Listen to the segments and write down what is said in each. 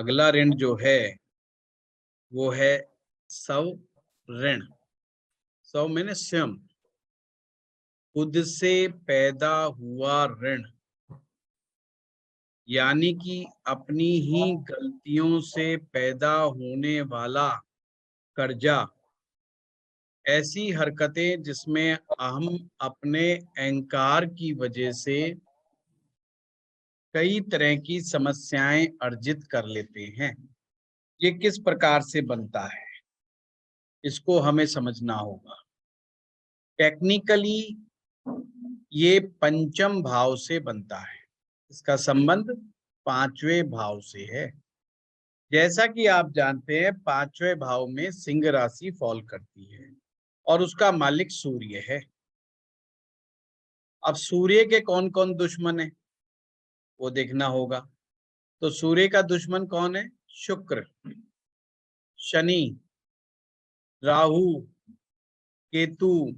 अगला ऋण जो है वो है स्व ऋण। स्व मैंने स्वयं, खुद से पैदा हुआ ऋण, यानी कि अपनी ही गलतियों से पैदा होने वाला कर्जा। ऐसी हरकतें जिसमें हम अपने अहंकार की वजह से कई तरह की समस्याएं अर्जित कर लेते हैं। ये किस प्रकार से बनता है, इसको हमें समझना होगा। टेक्निकली ये पंचम भाव से बनता है। इसका संबंध पांचवें भाव से है। जैसा कि आप जानते हैं, पांचवें भाव में सिंह राशि फॉल करती है और उसका मालिक सूर्य है। अब सूर्य के कौन कौन दुश्मन है वो देखना होगा। तो सूर्य का दुश्मन कौन है? शुक्र, शनि, राहु, केतु,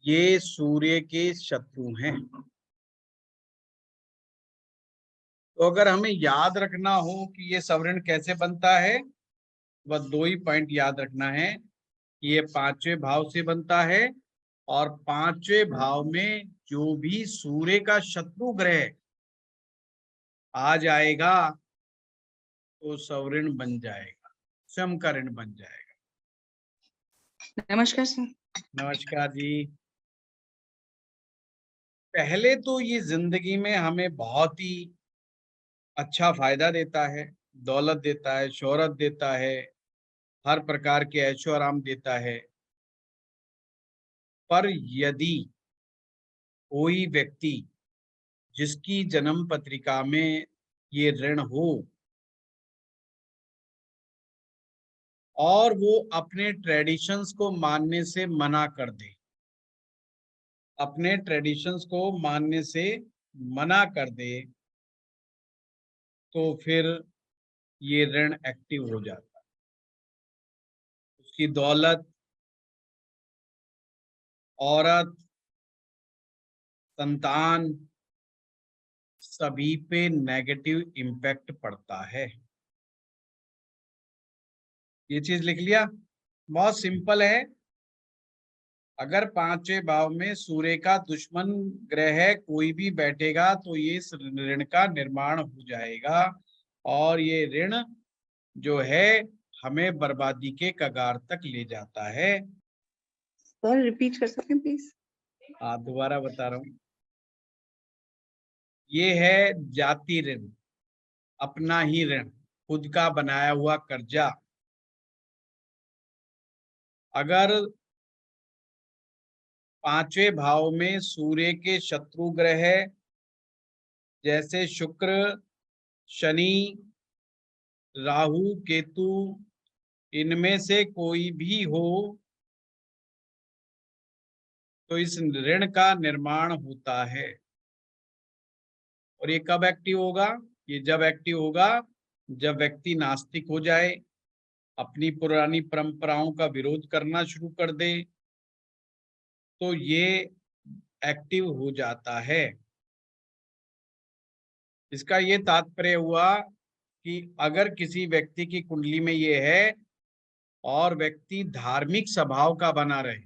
ये सूर्य के शत्रु हैं। तो अगर हमें याद रखना हो कि ये स्वऋण कैसे बनता है, बस दो ही पॉइंट याद रखना है कि ये पांचवें भाव से बनता है और पांचवें भाव में जो भी सूर्य का शत्रु ग्रह आ जाएगा तो स्वऋण बन जाएगा, स्वयं का ऋण बन जाएगा। नमस्कार सर। नमस्कार जी। पहले तो ये जिंदगी में हमें बहुत ही अच्छा फायदा देता है, दौलत देता है, शोहरत देता है, हर प्रकार के ऐशो आराम देता है। पर यदि कोई व्यक्ति जिसकी जन्म पत्रिका में ये ऋण हो और वो अपने ट्रेडिशंस को मानने से मना कर दे, अपने ट्रेडिशंस को मानने से मना कर दे, तो फिर ये ऋण एक्टिव हो जाता है। उसकी दौलत, औरत, संतान, सभी पे नेगेटिव इम्पैक्ट पड़ता है। ये चीज लिख लिया? बहुत सिंपल है। अगर पांचवें भाव में सूर्य का दुश्मन ग्रह कोई भी बैठेगा तो ये इस ऋण का निर्माण हो जाएगा और ये ऋण जो है हमें बर्बादी के कगार तक ले जाता है। सर रिपीट कर सकते हैं प्लीज? दोबारा बता रहा हूँ। ये है जाति ऋण, अपना ही ऋण, खुद का बनाया हुआ कर्जा। अगर पांचवें भाव में सूर्य के शत्रु ग्रह जैसे शुक्र, शनि, राहु, केतु, इनमें से कोई भी हो तो इस ऋण का निर्माण होता है। और ये कब एक्टिव होगा? ये जब एक्टिव होगा जब व्यक्ति नास्तिक हो जाए, अपनी पुरानी परंपराओं का विरोध करना शुरू कर दे, तो ये एक्टिव हो जाता है। इसका ये तात्पर्य हुआ कि अगर किसी व्यक्ति की कुंडली में ये है और व्यक्ति धार्मिक स्वभाव का बना रहे,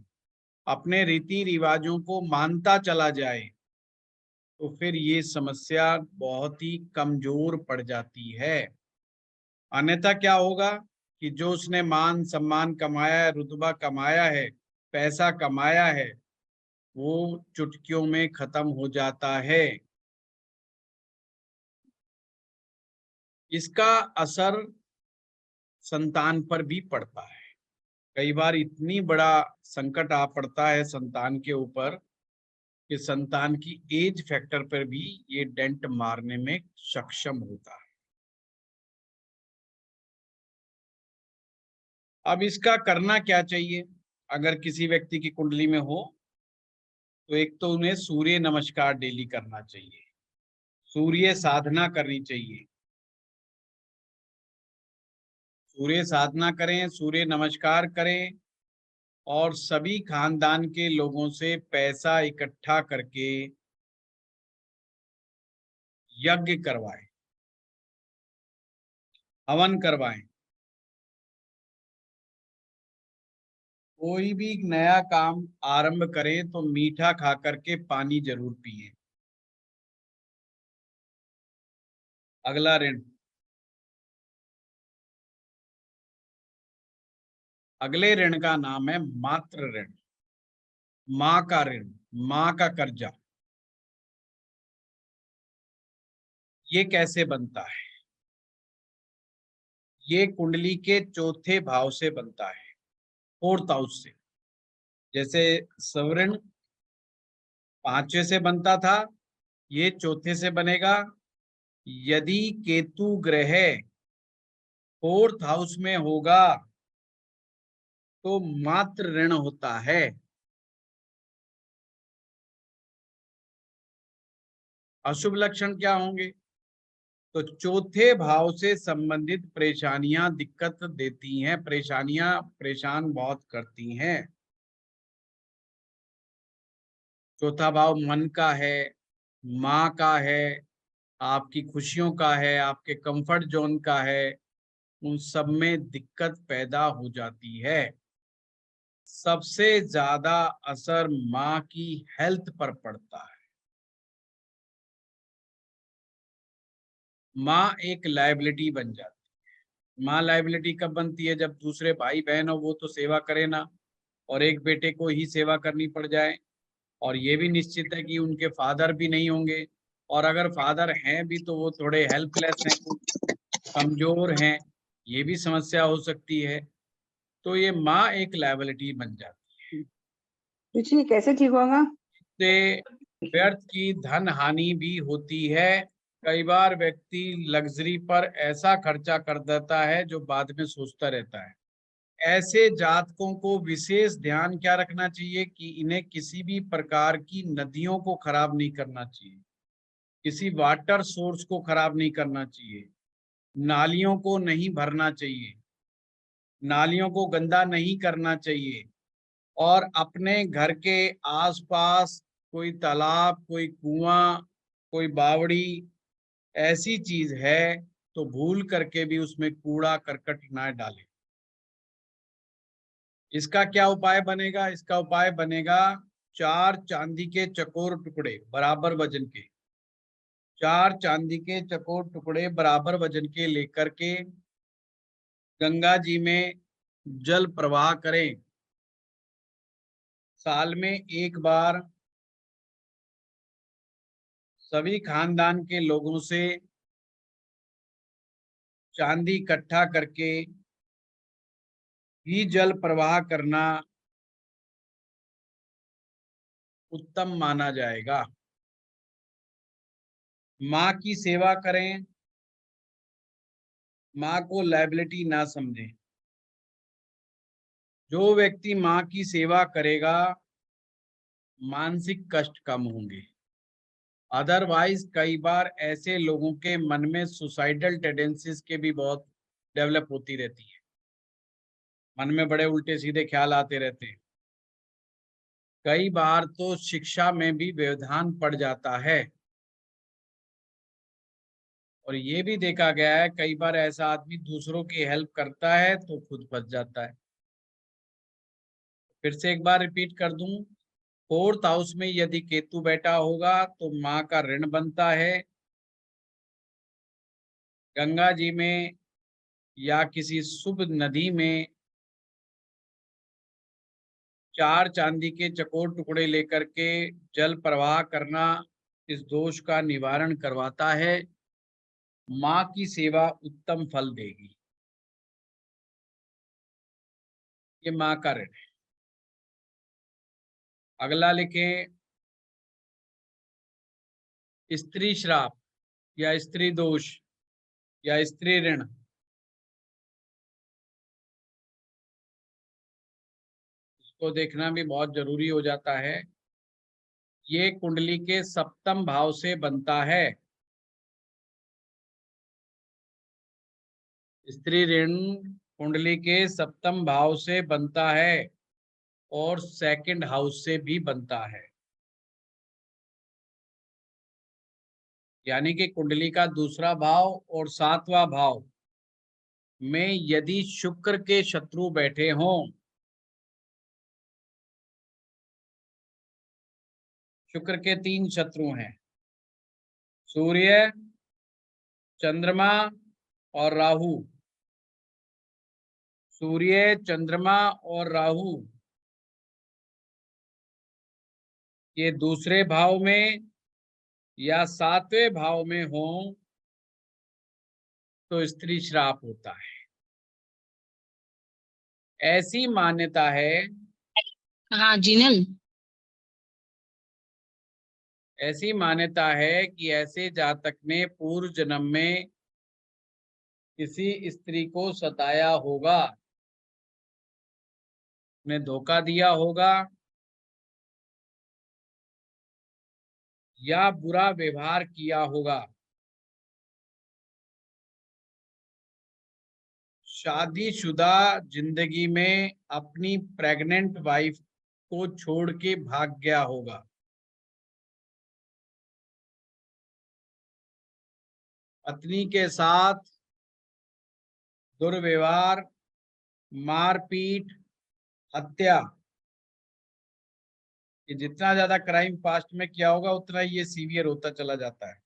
अपने रीति रिवाजों को मानता चला जाए, तो फिर ये समस्या बहुत ही कमजोर पड़ जाती है। अन्यथा क्या होगा कि जो उसने मान सम्मान कमाया है, रुतबा कमाया है, पैसा कमाया है, वो चुटकियों में खत्म हो जाता है। इसका असर संतान पर भी पड़ता है। कई बार इतनी बड़ा संकट आ पड़ता है संतान के ऊपर कि संतान की एज फैक्टर पर भी ये डेंट मारने में सक्षम होता है। अब इसका करना क्या चाहिए? अगर किसी व्यक्ति की कुंडली में हो तो एक तो उन्हें सूर्य नमस्कार डेली करना चाहिए, सूर्य साधना करनी चाहिए। सूर्य साधना करें, सूर्य नमस्कार करें और सभी खानदान के लोगों से पैसा इकट्ठा करके यज्ञ करवाएं। हवन करवाएं। कोई भी नया काम आरंभ करें तो मीठा खा करके पानी जरूर पिए। अगला ऋण, अगले ऋण का नाम है मातृ ऋण, माँ का ऋण, माँ का कर्जा। ये कैसे बनता है? ये कुंडली के चौथे भाव से बनता है, फोर्थ हाउस से। जैसे स्वऋण पांचवे से बनता था, ये चौथे से बनेगा। यदि केतु ग्रह फोर्थ हाउस में होगा तो मातृ ऋण होता है। अशुभ लक्षण क्या होंगे? तो चौथे भाव से संबंधित परेशानियां दिक्कत देती हैं, परेशानियां परेशान बहुत करती हैं। चौथा भाव मन का है, माँ का है, आपकी खुशियों का है, आपके कंफर्ट जोन का है, उन सब में दिक्कत पैदा हो जाती है। सबसे ज्यादा असर माँ की हेल्थ पर पड़ता है। माँ एक लायबिलिटी बन जाती है। माँ लायबिलिटी कब बनती है? जब दूसरे भाई बहन हो वो तो सेवा करे ना, और एक बेटे को ही सेवा करनी पड़ जाए, और ये भी निश्चित है कि उनके फादर भी नहीं होंगे, और अगर फादर हैं भी तो वो थोड़े हेल्पलेस हैं, कमजोर हैं, ये भी समस्या हो सकती है। तो ये माँ एक लायबिलिटी बन जाती है। रुचि ये कैसे ठीक होगा? इससे व्यर्थ की धन हानि भी होती है। कई बार व्यक्ति लग्जरी पर ऐसा खर्चा कर देता है जो बाद में सोचता रहता है। ऐसे जातकों को विशेष ध्यान क्या रखना चाहिए कि इन्हें किसी भी प्रकार की नदियों को खराब नहीं करना चाहिए, किसी वाटर सोर्स को खराब नहीं करना चाहिए, नालियों को नहीं भरना चाहिए, नालियों को गंदा नहीं करना चाहिए, और अपने घर के आसपास कोई तालाब, कोई कुआं, कोई बावड़ी ऐसी चीज है तो भूल करके भी उसमें कूड़ा करकट ना डालें। इसका क्या उपाय बनेगा? इसका उपाय बनेगा 4 चांदी के चकोर टुकड़े बराबर वजन के, 4 चांदी के चकोर टुकड़े बराबर वजन के लेकर के गंगा जी में जल प्रवाह करें। साल में एक बार सभी खानदान के लोगों से चांदी इकट्ठा करके ही जल प्रवाह करना उत्तम माना जाएगा। माँ की सेवा करें, माँ को लायबिलिटी ना समझें। जो व्यक्ति माँ की सेवा करेगा मानसिक कष्ट कम होंगे। अदरवाइज कई बार ऐसे लोगों के मन में सुसाइडल टेंडेंसीज के भी बहुत डेवलप होती रहती है, मन में बड़े उल्टे सीधे ख्याल आते रहते हैं। कई बार तो शिक्षा में भी व्यवधान पड़ जाता है, और ये भी देखा गया है कई बार ऐसा आदमी दूसरों की हेल्प करता है तो खुद फंस जाता है। फिर से एक बार रिपीट कर दूं, फोर्थ हाउस में यदि केतु बैठा होगा तो माँ का ऋण बनता है। गंगा जी में या किसी शुभ नदी में 4 चांदी के चकोर टुकड़े लेकर के जल प्रवाह करना इस दोष का निवारण करवाता है। माँ की सेवा उत्तम फल देगी। ये माँ का ऋण है। अगला लिखें, स्त्री श्राप या स्त्री दोष या स्त्री ऋण। इसको देखना भी बहुत जरूरी हो जाता है। ये कुंडली के सप्तम भाव से बनता है। स्त्री ऋण कुंडली के सप्तम भाव से बनता है और सेकंड हाउस से भी बनता है। यानी कि कुंडली का दूसरा भाव और 7वां भाव में यदि शुक्र के शत्रु बैठे हों, शुक्र के 3 शत्रु हैं, सूर्य, चंद्रमा और राहु। सूर्य, चंद्रमा और राहु ये दूसरे भाव में या 7वें भाव में हो तो स्त्री श्राप होता है। ऐसी मान्यता है, हाँ जिनल, ऐसी मान्यता है कि ऐसे जातक ने पूर्व जन्म में किसी स्त्री को सताया होगा, उन्हें धोखा दिया होगा या बुरा व्यवहार किया होगा। शादीशुदा जिंदगी में अपनी प्रेग्नेंट वाइफ को छोड़ के भाग गया होगा। पत्नी के साथ दुर्व्यवहार, मारपीट, हत्या, ये जितना ज्यादा क्राइम पास्ट में किया होगा उतना ही ये सीवियर होता चला जाता है।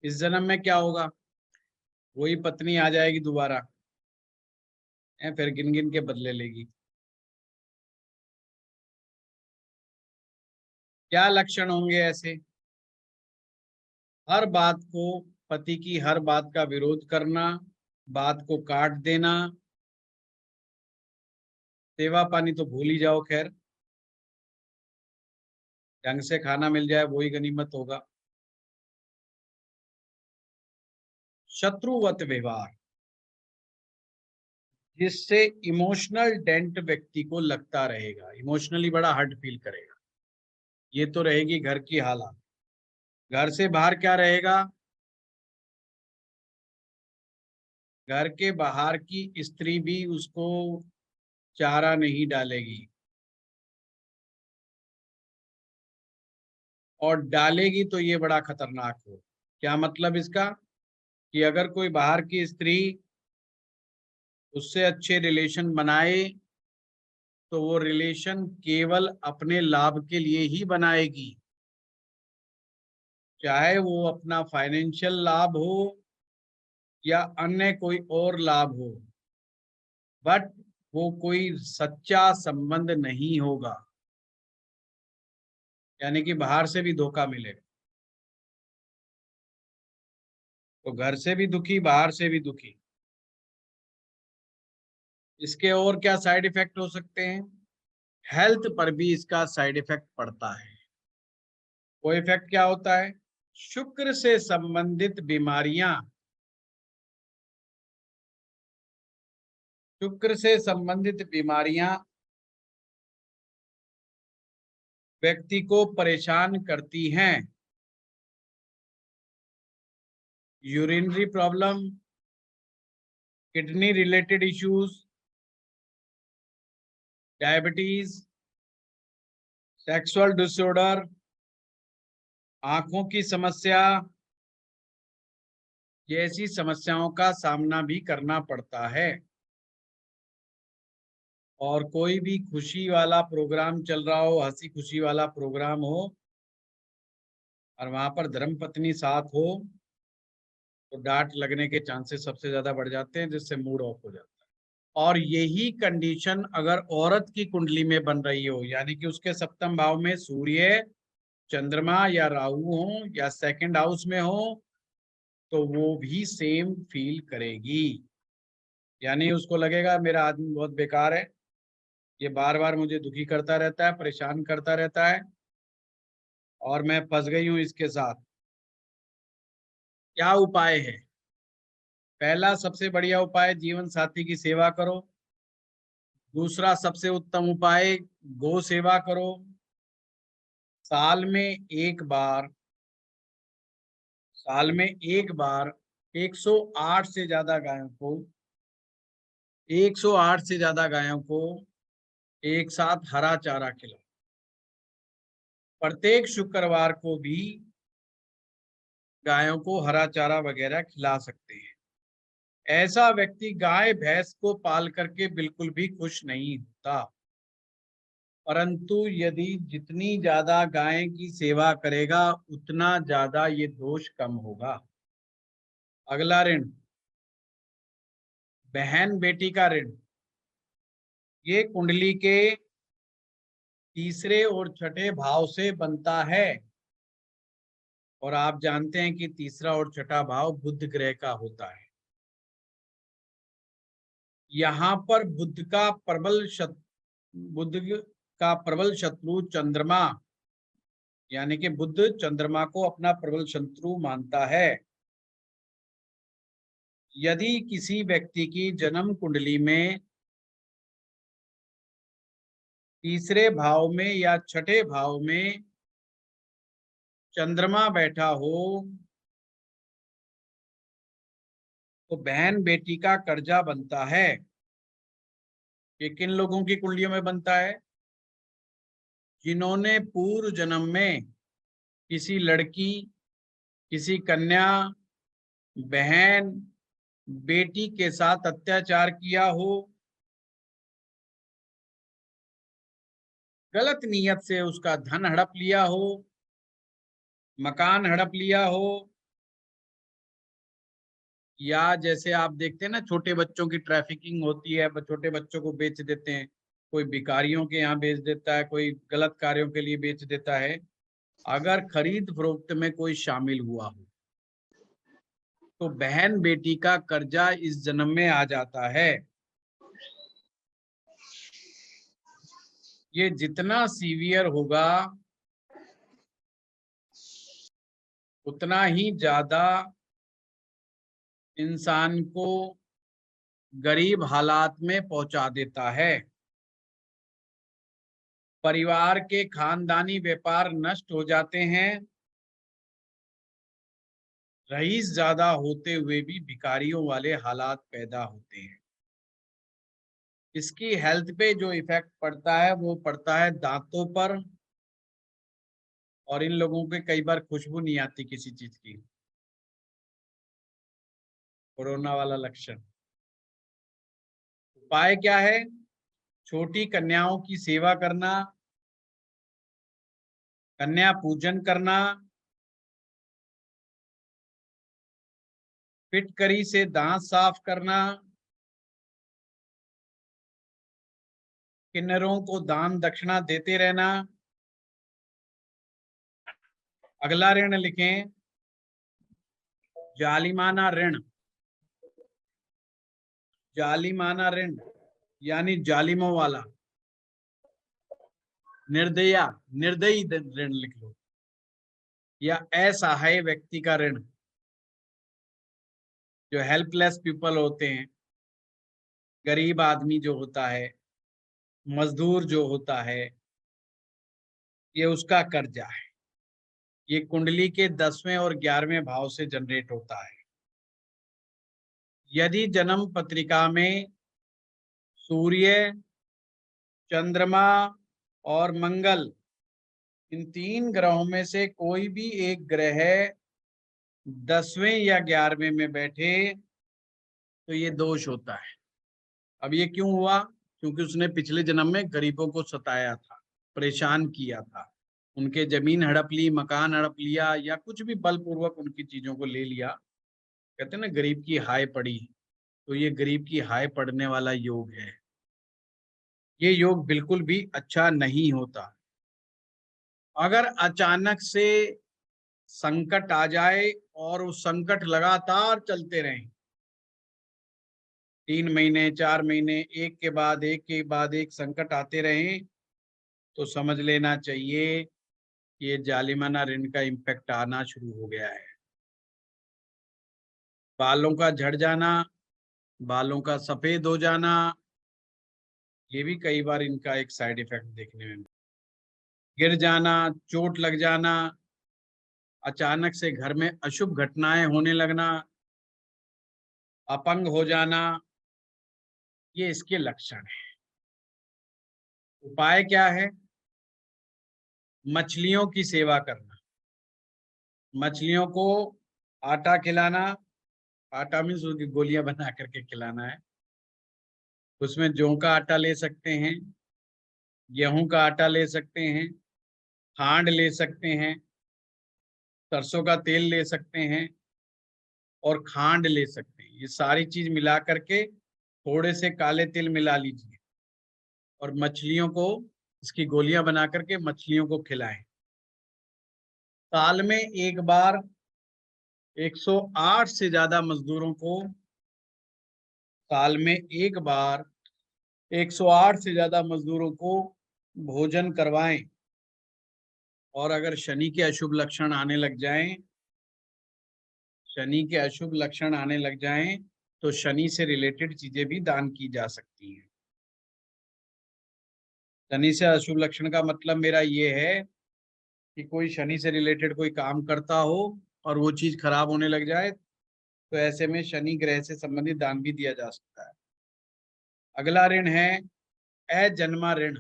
इस जन्म में क्या होगा, वही पत्नी आ जाएगी दोबारा, फिर गिन गिन के बदले लेगी। क्या लक्षण होंगे ऐसे? हर बात को, पति की हर बात का विरोध करना, बात को काट देना, सेवा पानी तो भूल ही जाओ, खैर ढंग से खाना मिल जाए वही गनीमत होगा। शत्रुवत व्यवहार, जिससे इमोशनल डेंट व्यक्ति को लगता रहेगा, इमोशनली बड़ा हर्ट फील करेगा। ये तो रहेगी घर की हालत। घर से बाहर क्या रहेगा? घर के बाहर की स्त्री भी उसको चारा नहीं डालेगी, और डालेगी तो ये बड़ा खतरनाक हो। क्या मतलब इसका? कि अगर कोई बाहर की स्त्री उससे अच्छे रिलेशन बनाए तो वो रिलेशन केवल अपने लाभ के लिए ही बनाएगी, चाहे वो अपना फाइनेंशियल लाभ हो या अन्य कोई और लाभ हो, बट वो कोई सच्चा संबंध नहीं होगा। यानी कि बाहर से भी धोखा मिलेगा, तो घर से भी दुखी, बाहर से भी दुखी। इसके और क्या साइड इफेक्ट हो सकते हैं? हेल्थ पर भी इसका साइड इफेक्ट पड़ता है। वो इफेक्ट क्या होता है? शुक्र से संबंधित बीमारियां, शुक्र से संबंधित बीमारियां व्यक्ति को परेशान करती हैं। Urinary problem, kidney related issues, diabetes, sexual disorder, आंखों की समस्या जैसी समस्याओं का सामना भी करना पड़ता है। और कोई भी खुशी वाला प्रोग्राम चल रहा हो, हंसी खुशी वाला प्रोग्राम हो, और वहां पर धर्मपत्नी साथ हो, तो डांट लगने के चांसेस सबसे ज्यादा बढ़ जाते हैं, जिससे मूड ऑफ हो जाता है। और यही कंडीशन अगर औरत की कुंडली में बन रही हो, यानी कि उसके सप्तम भाव में सूर्य, चंद्रमा या राहु हो या सेकंड हाउस में हो, तो वो भी सेम फील करेगी। यानी उसको लगेगा मेरा आदमी बहुत बेकार है, ये बार बार मुझे दुखी करता रहता है, परेशान करता रहता है, और मैं फंस गई हूं इसके साथ। क्या उपाय है? पहला सबसे बढ़िया उपाय, जीवन साथी की सेवा करो। दूसरा सबसे उत्तम उपाय, गौ सेवा करो। साल में एक बार, साल में एक बार 108 से ज्यादा गायों को, 108 से ज्यादा गायों को एक साथ हरा चारा खिलाओ। प्रत्येक शुक्रवार को भी गायों को हरा चारा वगैरह खिला सकते हैं। ऐसा व्यक्ति गाय भैंस को पाल करके बिल्कुल भी खुश नहीं होता, परंतु यदि जितनी ज्यादा गाय की सेवा करेगा उतना ज्यादा ये दोष कम होगा। अगला ऋण, बहन बेटी का ऋण। ये कुंडली के तीसरे और छठे भाव से बनता है, और आप जानते हैं कि तीसरा और छठा भाव बुध ग्रह का होता है। यहाँ पर बुध का प्रबल शत्रु चंद्रमा, यानी कि बुध चंद्रमा को अपना प्रबल शत्रु मानता है। यदि किसी व्यक्ति की जन्म कुंडली में तीसरे भाव में या छठे भाव में चंद्रमा बैठा हो तो बहन बेटी का कर्जा बनता है। ये किन लोगों की कुंडलियों में बनता है? जिन्होंने पूर्व जन्म में किसी लड़की, किसी कन्या, बहन, बेटी के साथ अत्याचार किया हो, गलत नीयत से उसका धन हड़प लिया हो, मकान हड़प लिया हो, या जैसे आप देखते हैं ना छोटे बच्चों की ट्रैफिकिंग होती है, छोटे बच्चों को बेच देते हैं, कोई भिखारियों के यहाँ बेच देता है, कोई गलत कार्यों के लिए बेच देता है। अगर खरीद फरोख्त में कोई शामिल हुआ हो तो बहन बेटी का कर्जा इस जन्म में आ जाता है। ये जितना सीवियर होगा उतना ही ज्यादा इंसान को गरीब हालात में पहुंचा देता है। परिवार के खानदानी व्यापार नष्ट हो जाते हैं। रईस ज्यादा होते हुए भी भिखारियों वाले हालात पैदा होते हैं। इसकी हेल्थ पे जो इफेक्ट पड़ता है वो पड़ता है दांतों पर, और इन लोगों के कई बार खुशबू नहीं आती किसी चीज की। कोरोना वाला लक्षण। उपाय क्या है? छोटी कन्याओं की सेवा करना, कन्या पूजन करना, फिटकरी से दांत साफ करना, किन्नरों को दान दक्षिणा देते रहना। अगला ऋण लिखें, जालिमाना ऋण। जालिमाना ऋण यानी जालिमों वाला, निर्दयी ऋण लिख लो, या असहाय व्यक्ति का ऋण। जो हेल्पलेस पीपल होते हैं, गरीब आदमी जो होता है, मजदूर जो होता है, ये उसका कर्जा है। ये कुंडली के 10वें और 11वें भाव से जनरेट होता है। यदि जन्म पत्रिका में सूर्य, चंद्रमा और मंगल, इन 3 ग्रहों में से कोई भी एक ग्रह 10वें या 11वें में बैठे तो ये दोष होता है। अब ये क्यों हुआ? क्योंकि उसने पिछले जन्म में गरीबों को सताया था, परेशान किया था, उनके जमीन हड़प ली, मकान हड़प लिया, या कुछ भी बलपूर्वक उनकी चीजों को ले लिया। कहते हैं ना गरीब की हाय पड़ी, तो ये गरीब की हाय पड़ने वाला योग है। ये योग बिल्कुल भी अच्छा नहीं होता। अगर अचानक से संकट आ जाए और वो संकट लगातार चलते रहें, 3 महीने, 4 महीने, एक के बाद एक संकट आते रहें, तो समझ लेना चाहिए कि ये जालिमाना ऋण का इम्पैक्ट आना शुरू हो गया है। बालों का झड़ जाना, बालों का सफेद हो जाना, ये भी कई बार इनका एक साइड इफेक्ट देखने में। गिर जाना, चोट लग जाना, अचानक से घर में अशुभ घटनाएं होने लगना, अपंग हो जाना, ये इसके लक्षण है। उपाय क्या है? मछलियों की सेवा करना। मछलियों को आटा खिलाना, आटा मीन्स उसकी गोलियां बना करके खिलाना है। उसमें जौ का आटा ले सकते हैं, गेहूं का आटा ले सकते हैं, खांड ले सकते हैं, सरसों का तेल ले सकते हैं और खांड ले सकते हैं। ये सारी चीज मिला करके थोड़े से काले तिल मिला लीजिए और मछलियों को इसकी गोलियां बना करके मछलियों को खिलाएं। साल में एक बार 108 से ज्यादा मजदूरों को, साल में एक बार 108 से ज्यादा मजदूरों को भोजन करवाएं। और अगर शनि के अशुभ लक्षण आने लग जाएं, शनि के अशुभ लक्षण आने लग जाएं तो शनि से रिलेटेड चीजें भी दान की जा सकती हैं। शनि से अशुभ लक्षण का मतलब मेरा ये है कि कोई शनि से रिलेटेड कोई काम करता हो और वो चीज खराब होने लग जाए, तो ऐसे में शनि ग्रह से संबंधित दान भी दिया जा सकता है। अगला ऋण है अजन्मा ऋण।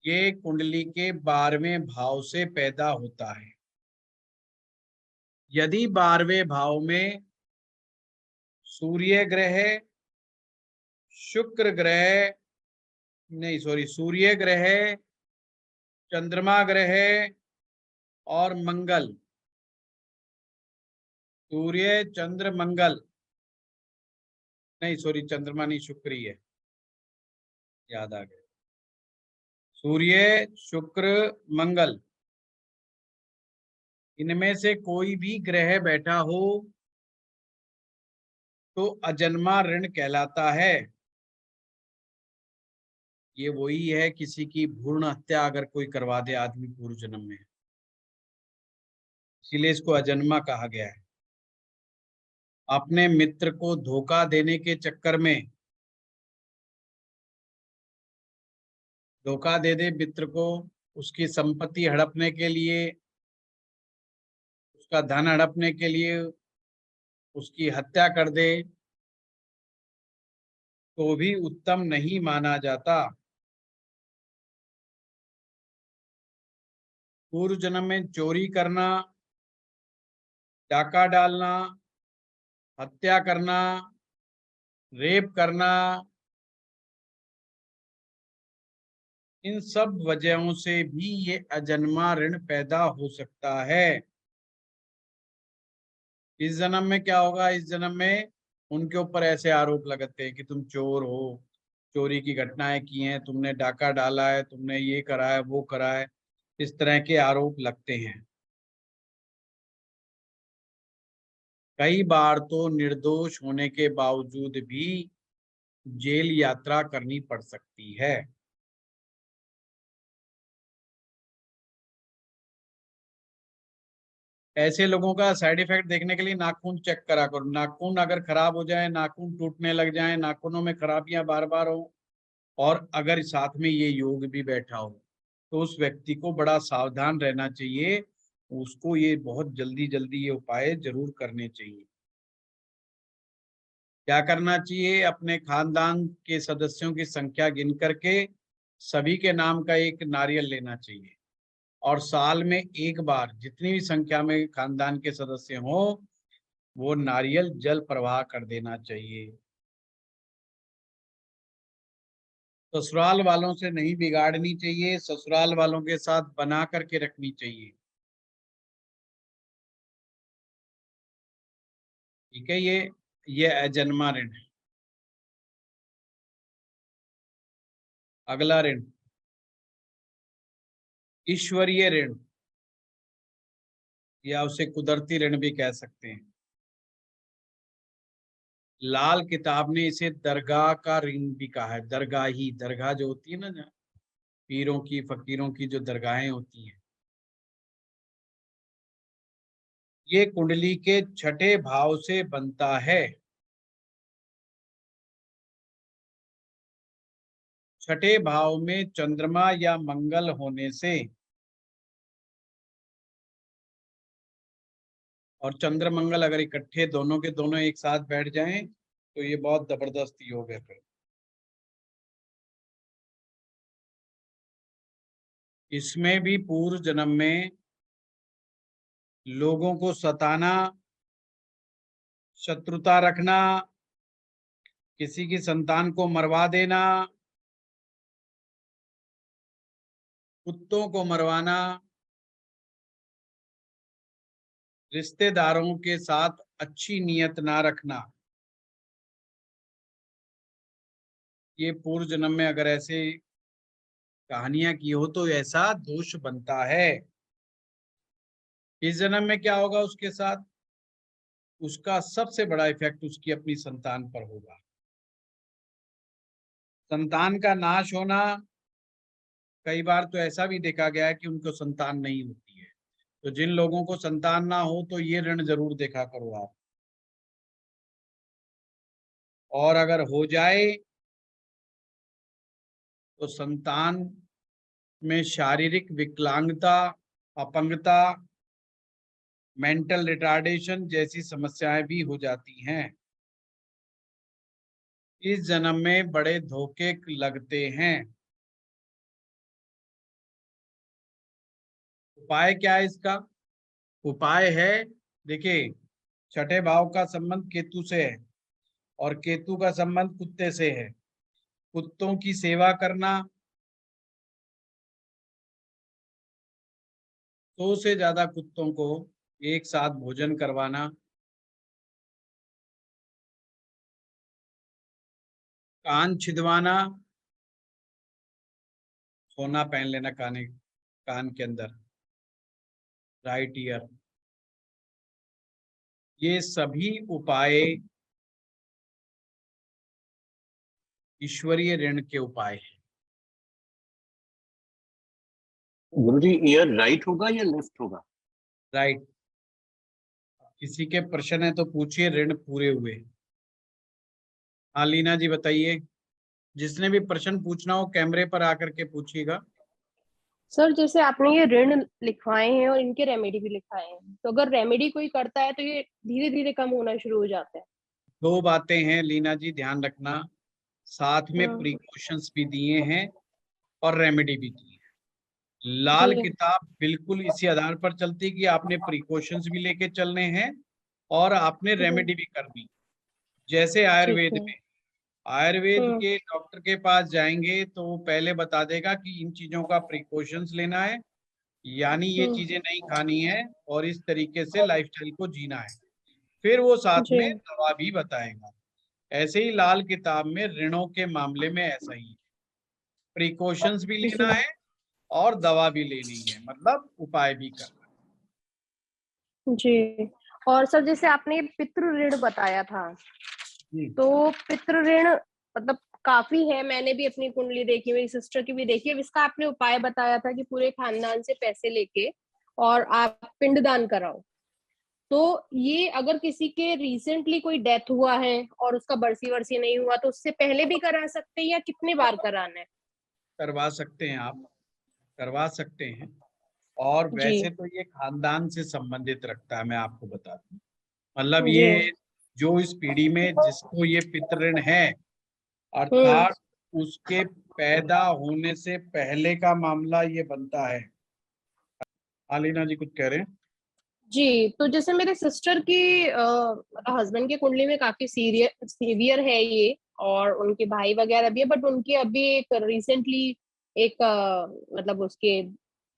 ये कुंडली के 12वें भाव से पैदा होता है। यदि 12वें भाव में सूर्य ग्रह, शुक्र ग्रह, नहीं सॉरी, सूर्य ग्रह, चंद्रमा ग्रह और मंगल, सूर्य चंद्र मंगल, नहीं सॉरी चंद्रमा नहीं, शुक्र ही है, याद आ गया, सूर्य शुक्र मंगल, इनमें से कोई भी ग्रह बैठा हो तो अजन्मा ऋण कहलाता है। ये वही है किसी की भ्रूण हत्या अगर कोई करवा दे आदमी पूर्व जन्म में, इसीलिए इसको अजन्मा कहा गया है। अपने मित्र को धोखा देने के चक्कर में, धोखा दे दे मित्र को, उसकी संपत्ति हड़पने के लिए, उसका धन हड़पने के लिए उसकी हत्या कर दे, तो भी उत्तम नहीं माना जाता। पूर्व जन्म में चोरी करना, डाका डालना, हत्या करना, रेप करना, इन सब वजहों से भी ये अजन्मा ऋण पैदा हो सकता है। इस जन्म में क्या होगा, इस जन्म में उनके ऊपर ऐसे आरोप लगाते हैं कि तुम चोर हो, चोरी की घटनाएं की हैं, तुमने डाका डाला है, तुमने ये करा है, वो करा है, इस तरह के आरोप लगते हैं। कई बार तो निर्दोष होने के बावजूद भी जेल यात्रा करनी पड़ सकती है। ऐसे लोगों का साइड इफेक्ट देखने के लिए नाखून चेक करा करो। नाखून अगर खराब हो जाए, नाखून टूटने लग जाए, नाखूनों में खराबियां बार बार हो, और अगर साथ में ये योग भी बैठा हो, तो उस व्यक्ति को बड़ा सावधान रहना चाहिए। उसको ये बहुत जल्दी जल्दी ये उपाय जरूर करने चाहिए। क्या करना चाहिए, अपने खानदान के सदस्यों की संख्या गिन करके सभी के नाम का एक नारियल लेना चाहिए, और साल में एक बार जितनी भी संख्या में खानदान के सदस्य हों वो नारियल जल प्रवाह कर देना चाहिए। ससुराल वालों से नहीं बिगाड़नी चाहिए, ससुराल वालों के साथ बना करके रखनी चाहिए। ठीक है, ये अजन्मा ऋण है। अगला ऋण ईश्वरीय ऋण, या उसे कुदरती ऋण भी कह सकते हैं। लाल किताब ने इसे दरगाह का ऋण भी कहा है। दरगाही, दरगाह जो होती है ना, जहाँ पीरों की फकीरों की जो दरगाहें होती हैं, ये कुंडली के छठे भाव से बनता है। छठे भाव में चंद्रमा या मंगल होने से, और चंद्र मंगल अगर इकट्ठे दोनों के दोनों एक साथ बैठ जाएं तो ये बहुत जबरदस्त योग है। फिर इसमें भी पूर्व जन्म में लोगों को सताना, शत्रुता रखना, किसी की संतान को मरवा देना, कुत्तों को मरवाना, रिश्तेदारों के साथ अच्छी नीयत ना रखना, ये पूर्व जन्म में अगर ऐसे कहानियां की हो तो ऐसा दोष बनता है। इस जन्म में क्या होगा उसके साथ? उसका सबसे बड़ा इफेक्ट उसकी अपनी संतान पर होगा। संतान का नाश होना, कई बार तो ऐसा भी देखा गया है कि उनको संतान नहीं होती है। तो जिन लोगों को संतान ना हो तो ये ऋण जरूर देखा करो आप। और अगर हो जाए तो संतान में शारीरिक विकलांगता, अपंगता, मेंटल रिटार्डेशन जैसी समस्याएं भी हो जाती हैं। इस जन्म में बड़े धोखे लगते हैं। उपाय क्या है इसका? उपाय है, देखिए, छठे भाव का संबंध केतु से है और केतु का संबंध कुत्ते से है। कुत्तों की सेवा करना, 100 से ज्यादा कुत्तों को एक साथ भोजन करवाना, कान छिदवाना, सोना पहन लेना कान के अंदर, राइट ईयर, ये सभी उपाय ईश्वरीय ऋण के उपाय हैं। गुरुजी, ईयर राइट होगा या लेफ्ट होगा? राइट। किसी के प्रश्न है तो पूछिए, ऋण पूरे हुए। हाँ लीना जी बताइए, जिसने भी प्रश्न पूछना हो कैमरे पर आकर के पूछिएगा। सर, जैसे आपने ये ऋण लिखवाए हैं और इनके रेमेडी भी लिखवाए हैं, तो अगर रेमेडी कोई करता है तो ये धीरे धीरे कम होना शुरू हो जाता है? 2 बातें हैं लीना जी, ध्यान रखना, साथ में प्रिकॉशंस भी दिए हैं और रेमेडी भी दी है। लाल जी। किताब बिल्कुल इसी आधार पर चलती है कि आपने प्रिकॉशंस भी लेके चलने हैं और आपने रेमेडी भी करनी। जैसे आयुर्वेद ठीक है। में, आयुर्वेद के डॉक्टर के पास जाएंगे तो वो पहले बता देगा कि इन चीजों का प्रिकॉशंस लेना है, यानी ये चीजें नहीं खानी है और इस तरीके से लाइफस्टाइल को जीना है। फिर वो साथ जी। में दवा भी बताएगा। ऐसे ही लाल किताब में ऋणों के मामले में ऐसा ही है, प्रिकॉशंस भी लेना है और दवा भी लेनी है, मतलब उपाय भी करना है। जी। और सर, जैसे आपने पितृ ऋण बताया था, जी। तो पितृ ऋण मतलब काफी है। मैंने भी अपनी कुंडली देखी, मेरी सिस्टर की भी देखी है। इसका आपने उपाय बताया था कि पूरे खानदान से पैसे लेके और आप पिंडदान कराओ। तो ये अगर किसी के रिसेंटली कोई डेथ हुआ है और उसका बरसी वरसी नहीं हुआ तो उससे पहले भी करा सकते हैं या कितने बार कराना है? करवा सकते हैं आप, करवा सकते हैं। और जी। वैसे तो ये खानदान से संबंधित रखता है, मैं आपको बता दूं। मतलब जी। ये जो इस पीढ़ी में जिसको ये पितृऋण है, हम्म। अर्थात उसके पैदा होने से पहले का मामला ये बनता है। आलिना जी कुछ कह रहे हैं? जी, तो जैसे मेरे सिस्टर की हस्बैंड की कुंडली में काफी सीवियर है ये, और उनके भाई वगैरह भी है, बट उनकी अभी एक रिसेंटली एक मतलब उसके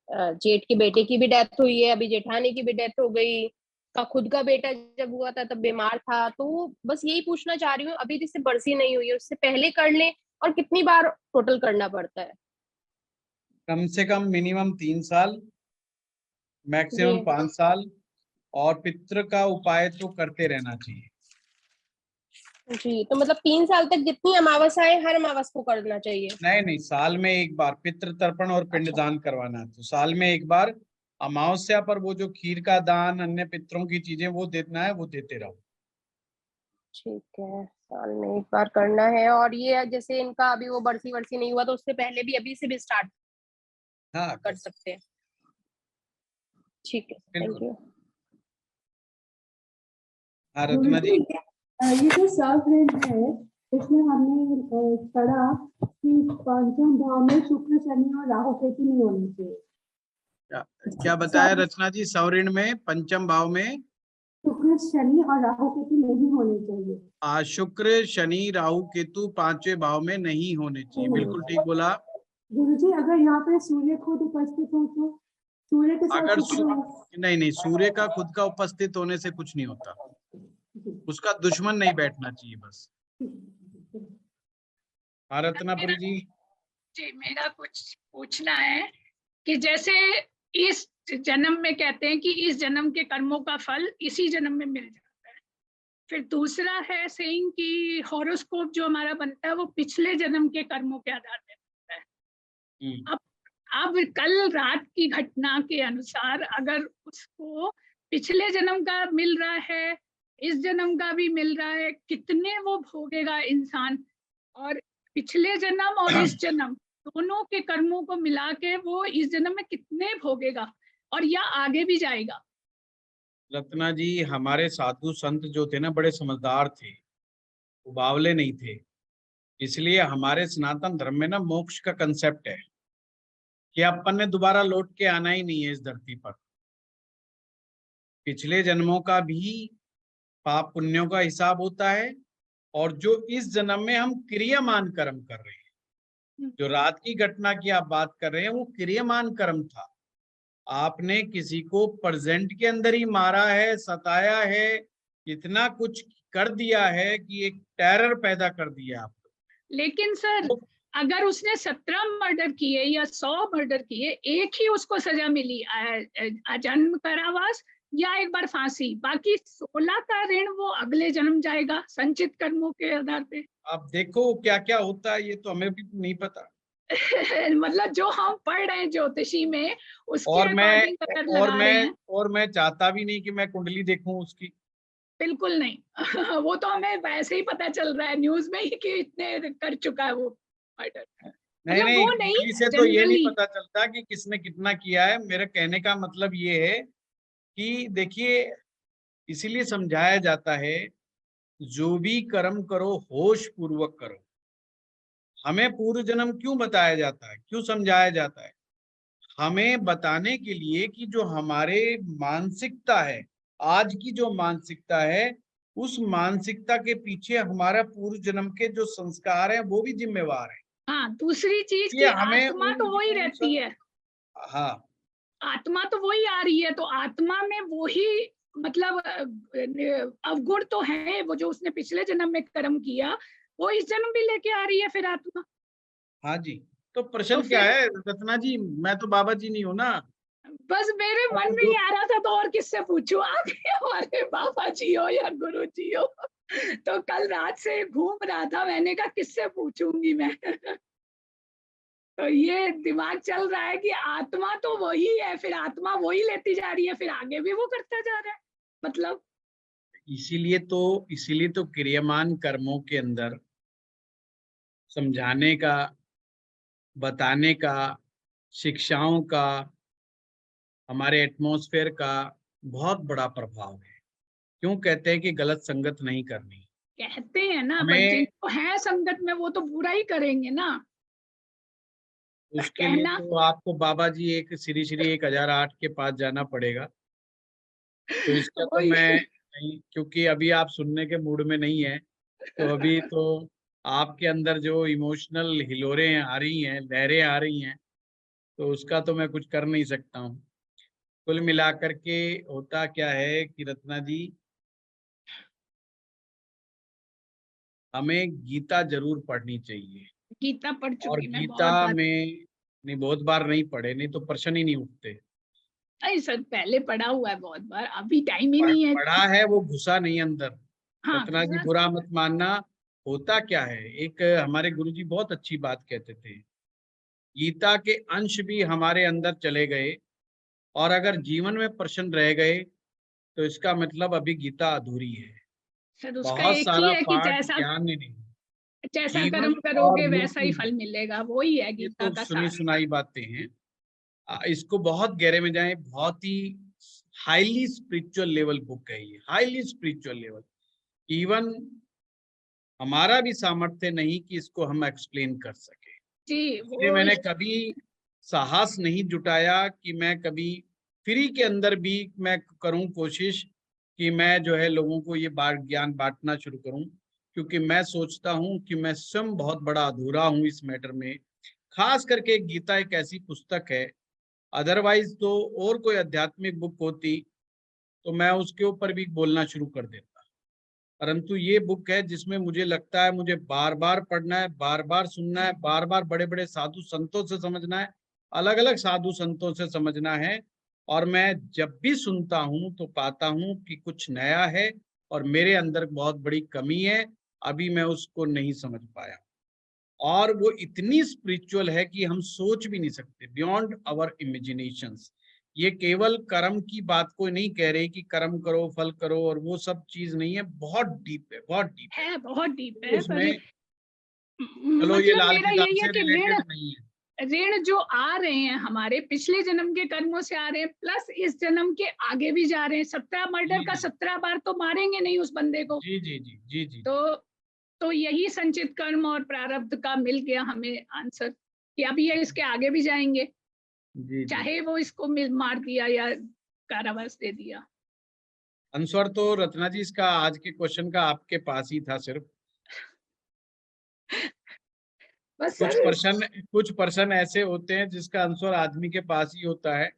जेठ के बेटे की भी डेथ हुई है, अभी जेठानी की भी डेथ हो गई। का खुद का बेटा जब हुआ था तब बीमार था। तो बस यही पूछना चाह रही हूँ, अभी जिससे बरसी नहीं हुई है उससे पहले कर ले और कितनी बार टोटल करना पड़ता है? कम से कम मिनिमम 3 साल, मैक्सिमम जी। 5 साल। और पितृ का उपाय तो करते रहना चाहिए। जी, तो मतलब 3 साल तक जितनी अमावस्या है हर अमावस को करना चाहिए? नहीं नहीं, साल में एक बार पितृ तर्पण और अच्छा। पिंडदान करवाना है, तो साल में एक बार अमावस्या पर वो जो खीर का दान, अन्य पितरों की चीजें वो देना है, वो देते रहो। ठीक है, साल में एक बार करना है। और ये जैसे इनका अभी वो बरसी वरसी नहीं हुआ तो उससे पहले भी अभी से भी स्टार्ट हाँ कर सकते हैं? ठीक है, थैंक बिल्कुल। यू। हाँ रत्ना जी। ये जो सर्व ऋण है, इसमें हमने पढ़ा कि 5वें भाव में शुक्र, शनि और राहु केतु नहीं होने चाहिए। क्या बताया रचना जी? सौऋण में पंचम भाव में शुक्र शनि और राहु केतु नहीं होने चाहिए। शुक्र शनि राहु केतु पांचवें भाव में नहीं होने चाहिए। बिल्कुल ठीक बोला। गुरुजी अगर यहाँ पे सूर्य खुद उपस्थित हो तो सूर्य के साथ अगर शुक्र नहीं, सूर्य का खुद का उपस्थित होने से कुछ नहीं होता, उसका दुश्मन नहीं बैठना चाहिए बस। हाँ रत्नापुरी जी। जी मेरा कुछ पूछना है कि जैसे इस जन्म में कहते हैं कि इस जन्म के कर्मों का फल इसी जन्म में मिल जाता है, फिर दूसरा है सेइंग कि हॉरोस्कोप जो हमारा बनता है वो पिछले जन्म के कर्मों के आधार पर बनता है। अब कल रात की घटना के अनुसार अगर उसको पिछले जन्म का मिल रहा है, इस जन्म का भी मिल रहा है, कितने वो भोगेगा इंसान, और पिछले जन्म और इस जन्म दोनों के कर्मों को मिला के वो इस जन्म में कितने भोगेगा और या आगे भी जाएगा। रत्ना जी हमारे साधु संत जो थे ना बड़े समझदार थे, उबावले नहीं थे, इसलिए हमारे सनातन धर्म में ना मोक्ष का कंसेप्ट है कि अपन ने दोबारा लौट के आना ही नहीं है इस धरती पर। पिछले जन्मों का भी पाप पुण्यों का हिसाब होता है, और जो इस जन्म में हम क्रियामान कर्म कर रहे हैं, जो रात की घटना की आप बात कर रहे हैं वो क्रियामान कर्म था। आपने किसी को प्रेजेंट के अंदर ही मारा है, सताया है, इतना कुछ कर दिया है कि एक टेरर पैदा कर दिया आप। लेकिन सर अगर उसने 17 मर्डर किए या 100 मर्डर किए, एक ही उसको सजा मिली, अजन्म कारावास या एक बार फांसी, बाकी 16 का ऋण वो अगले जन्म जाएगा संचित कर्मों के आधार पे। अब देखो क्या क्या होता है, ये तो हमें भी नहीं पता। मतलब जो हम पढ़ रहे हैं ज्योतिषी में उसके अकॉर्डिंग अगर लगा रहे हैं। और मैं चाहता भी नहीं कि मैं कुंडली देखूं उसकी, बिल्कुल नहीं। वो तो हमें वैसे ही पता चल रहा है न्यूज में ही कि इतने कर चुका है वो मर्डर। नहीं मतलब वो नहीं, कुंडली से तो ये नहीं पता चलता कि किसने कितना किया है। मेरे कहने का मतलब ये है कि देखिए, इसीलिए समझाया जाता है जो भी कर्म करो होश पूर्वक करो। हमें पूर्व जन्म क्यों बताया जाता है, क्यों समझाया जाता है? हमें बताने के लिए कि जो हमारे मानसिकता है, आज की जो मानसिकता है, उस मानसिकता के पीछे हमारा पूर्व जन्म के जो संस्कार है वो भी जिम्मेवार है। हाँ, दूसरी चीज ये की हमें आत्मा तो वही रहती है। हाँ, आत्मा तो वही आ रही है, तो आत्मा में वही मतलब अवगुण तो है, वो जो उसने पिछले जन्म में कर्म किया वो इस जन्म भी लेके आ रही है फिर आत्मा। हाँ जी, तो प्रश्न तो क्या है रत्ना जी? मैं तो बाबा जी नहीं हूँ ना। बस मेरे मन में ही आ रहा था, तो और किससे पूछूं, आप हमारे बाबा जी हो या गुरु जी हो। तो कल रात से घूम रहा था, मैंने कहा किससे पूछूंगी मैं। तो ये दिमाग चल रहा है कि आत्मा तो वही है, फिर आत्मा वही लेती जा रही है, फिर आगे भी वो करता जा रहा है मतलब। इसीलिए तो क्रियामान कर्मों के अंदर समझाने का, बताने का, शिक्षाओं का, हमारे एटमॉस्फेयर का बहुत बड़ा प्रभाव है। क्यों कहते हैं कि गलत संगत नहीं करनी? कहते हैं ना, बट हमें जिनको है संगत में वो तो बुरा ही करेंगे ना। उसके लिए कहना तो आपको बाबा जी एक श्री श्री 1008 के पास जाना पड़ेगा। तो इसका तो वही। मैं नहीं, क्योंकि अभी आप सुनने के मूड में नहीं है, तो अभी तो आपके अंदर जो इमोशनल हिलोरें आ रही हैं, लहरें आ रही हैं, तो उसका तो मैं कुछ कर नहीं सकता हूँ। कुल मिलाकर के होता क्या है कि रत्ना जी, हमें गीता जरूर पढ़नी चाहिए। गीता पढ़ और चुकी मैं गीता बहुत बार। में नहीं, बहुत बार नहीं पढ़े, नहीं तो प्रश्न ही नहीं उठते। नहीं सर, पहले पढ़ा हुआ है बहुत बार, अभी टाइम ही नहीं है। पढ़ा है, वो घुसा नहीं अंदर। हाँ, रत्ना जी बुरा मत मानना। होता क्या है, एक हमारे गुरुजी बहुत अच्छी बात कहते थे, गीता के अंश भी हमारे अंदर चले गए, और अगर जीवन में प्रश्न रह गए तो इसका मतलब अभी गीता अधूरी है। सर उसका बहुत एक ही सारा है कि पाठ जैसा ज्ञान ही नहीं, जैसा जीवन कर्म और करोगे वैसा ही मृत्यु, फल मिलेगा, वो ही है ये गीता तो का सुनी सार। सुनाई बातें हैं। इसको बहुत गहरे में जाएं, बहुत ही हाईली स्पिरिचुअल लेवल बुक है ये, हाईली स्पिरिचुअल लेवल। इवन हमारा भी सामर्थ्य नहीं कि इसको हम एक्सप्लेन कर सके। जी इसलिए वो मैंने कभी साहस नहीं जुटाया कि मैं कभी फ्री के अंदर भी मैं करूं कोशिश कि मैं जो है लोगों को ये ज्ञान बांटना शुरू करूं, क्योंकि मैं सोचता हूं कि मैं स्वयं बहुत बड़ा अधूरा हूं इस मैटर में। खास करके गीता एक ऐसी पुस्तक है, अदरवाइज तो और कोई आध्यात्मिक बुक होती तो मैं उसके ऊपर भी बोलना शुरू कर देता, परंतु ये बुक है जिसमें मुझे लगता है मुझे बार बार पढ़ना है, बार बार सुनना है, बार बार बड़े बड़े साधु संतों से समझना है, अलग अलग साधु संतों से समझना है। और मैं जब भी सुनता हूं तो पाता हूं कि कुछ नया है और मेरे अंदर बहुत बड़ी कमी है, अभी मैं उसको नहीं समझ पाया। और वो इतनी स्पिरिचुअल है कि हम सोच भी नहीं सकते, बियॉन्ड आवर इमेजिनेशंस। ये केवल कर्म की बात को नहीं कह रही कि कर्म करो फल करो और वो सब चीज नहीं है, बहुत डीप है, बहुत डीप है, बहुत डीप है। उसमें। पर चलो ये मतलब लाल मेरा किताब यही है से कि रिलेटेड नहीं है। ऋण जो आ रहे हैं हमारे पिछले जन्म के कर्मों से आ रहे हैं, प्लस इस जन्म के आगे भी जा रहे हैं। 17 मर्डर जी का जी 17 बार तो मारेंगे नहीं उस बंदे को। जी जी जी जी जी तो यही संचित कर्म और प्रारब्ध का मिल गया हमें आंसर कि अब ये इसके आगे भी जाएंगे, जी जी। चाहे वो इसको मार दिया या कारावास दे दिया। आंसर तो रत्ना जी इसका आज के क्वेश्चन का आपके पास ही था सिर्फ। बस कुछ पर्सन ऐसे होते हैं जिसका आंसर आदमी के पास ही होता है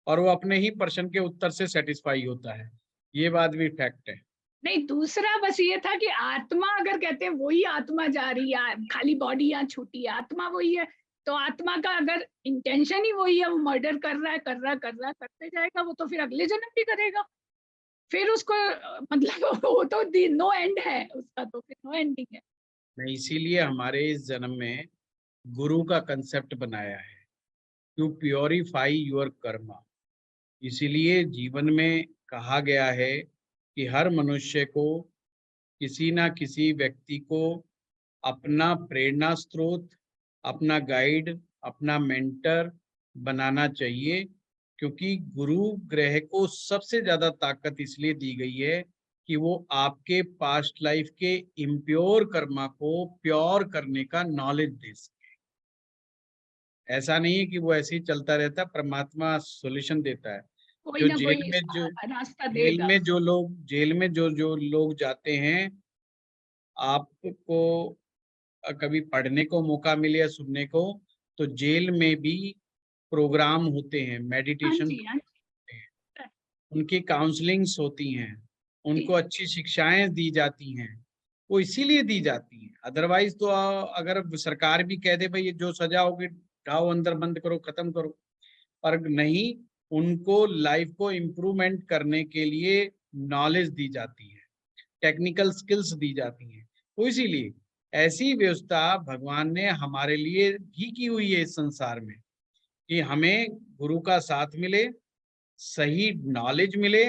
और वो अपने ही पर्सन के उत्तर से सेटिस्फाई होता है, ये बात भी फैक्ट है। नहीं, दूसरा बस ये था कि आत्मा अगर कहते हैं वही आत्मा जा रही है, खाली बॉडी यहाँ छूटी है, आत्मा वही है, तो आत्मा का अगर इंटेंशन ही वही है, वो मर्डर कर रहा है करते जाएगा, वो तो फिर अगले जन्म भी करेगा। फिर उसको मतलब वो तो नो एंड है उसका, तो फिर नो एंडिंग है। नहीं, इसीलिए हमारे इस जन्म में गुरु का कंसेप्ट बनाया है, टू प्योरीफाई योर कर्मा। इसीलिए जीवन में कहा गया है कि हर मनुष्य को किसी ना किसी व्यक्ति को अपना प्रेरणा स्रोत, अपना गाइड, अपना मेंटर बनाना चाहिए, क्योंकि गुरु ग्रह को सबसे ज्यादा ताकत इसलिए दी गई है कि वो आपके पास्ट लाइफ के इम्प्योर कर्मा को प्योर करने का नॉलेज दे सके। ऐसा नहीं है कि वो ऐसे ही चलता रहता, परमात्मा सॉल्यूशन देता है। कोई जो ना जेल कोई में जो रास्ता जेल देगा। में जो लोग जेल में जो लोग जाते हैं, आपको कभी पढ़ने को मौका मिले या सुनने को, तो जेल में भी प्रोग्राम होते हैं, हाँ मेडिटेशन जी, हाँ होते हैं, उनकी काउंसलिंग्स होती हैं, उनको जी। अच्छी शिक्षाएं दी जाती हैं। वो इसीलिए दी जाती हैं, अदरवाइज तो अगर सरकार भी कह दे भाई ये जो सजा होगी ढाओ अंदर बंद करो खत्म करो, पर नहीं, उनको लाइफ को इम्प्रूवमेंट करने के लिए नॉलेज दी जाती है, टेक्निकल स्किल्स दी जाती हैं। तो इसीलिए ऐसी व्यवस्था भगवान ने हमारे लिए भी की हुई है इस संसार में, कि हमें गुरु का साथ मिले, सही नॉलेज मिले,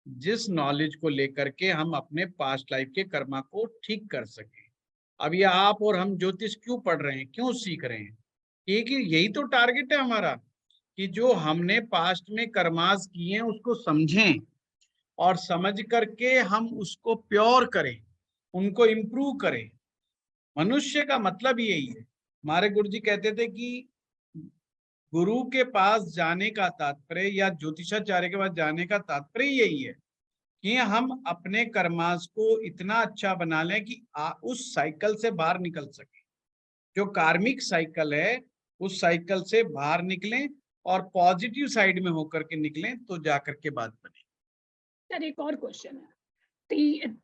जिस नॉलेज को लेकर के हम अपने पास्ट लाइफ के कर्मा को ठीक कर सकें। अब ये आप और हम ज्योतिष क्यों पढ़ रहे हैं, क्यों सीख रहे हैं? एक यही तो टारगेट है हमारा, कि जो हमने पास्ट में कर्मास किए हैं उसको समझें और समझ करके हम उसको प्योर करें, उनको इम्प्रूव करें। मनुष्य का मतलब यही है। हमारे गुरु जी कहते थे कि गुरु के पास जाने का तात्पर्य या ज्योतिषाचार्य के पास जाने का तात्पर्य यही है कि हम अपने कर्मास को इतना अच्छा बना लें कि उस साइकिल से बाहर निकल सके, जो कार्मिक साइकिल है उस साइकिल से बाहर निकलें और पॉजिटिव साइड में होकर के निकलें, तो जाकर के बात बने। सर एक और क्वेश्चन है,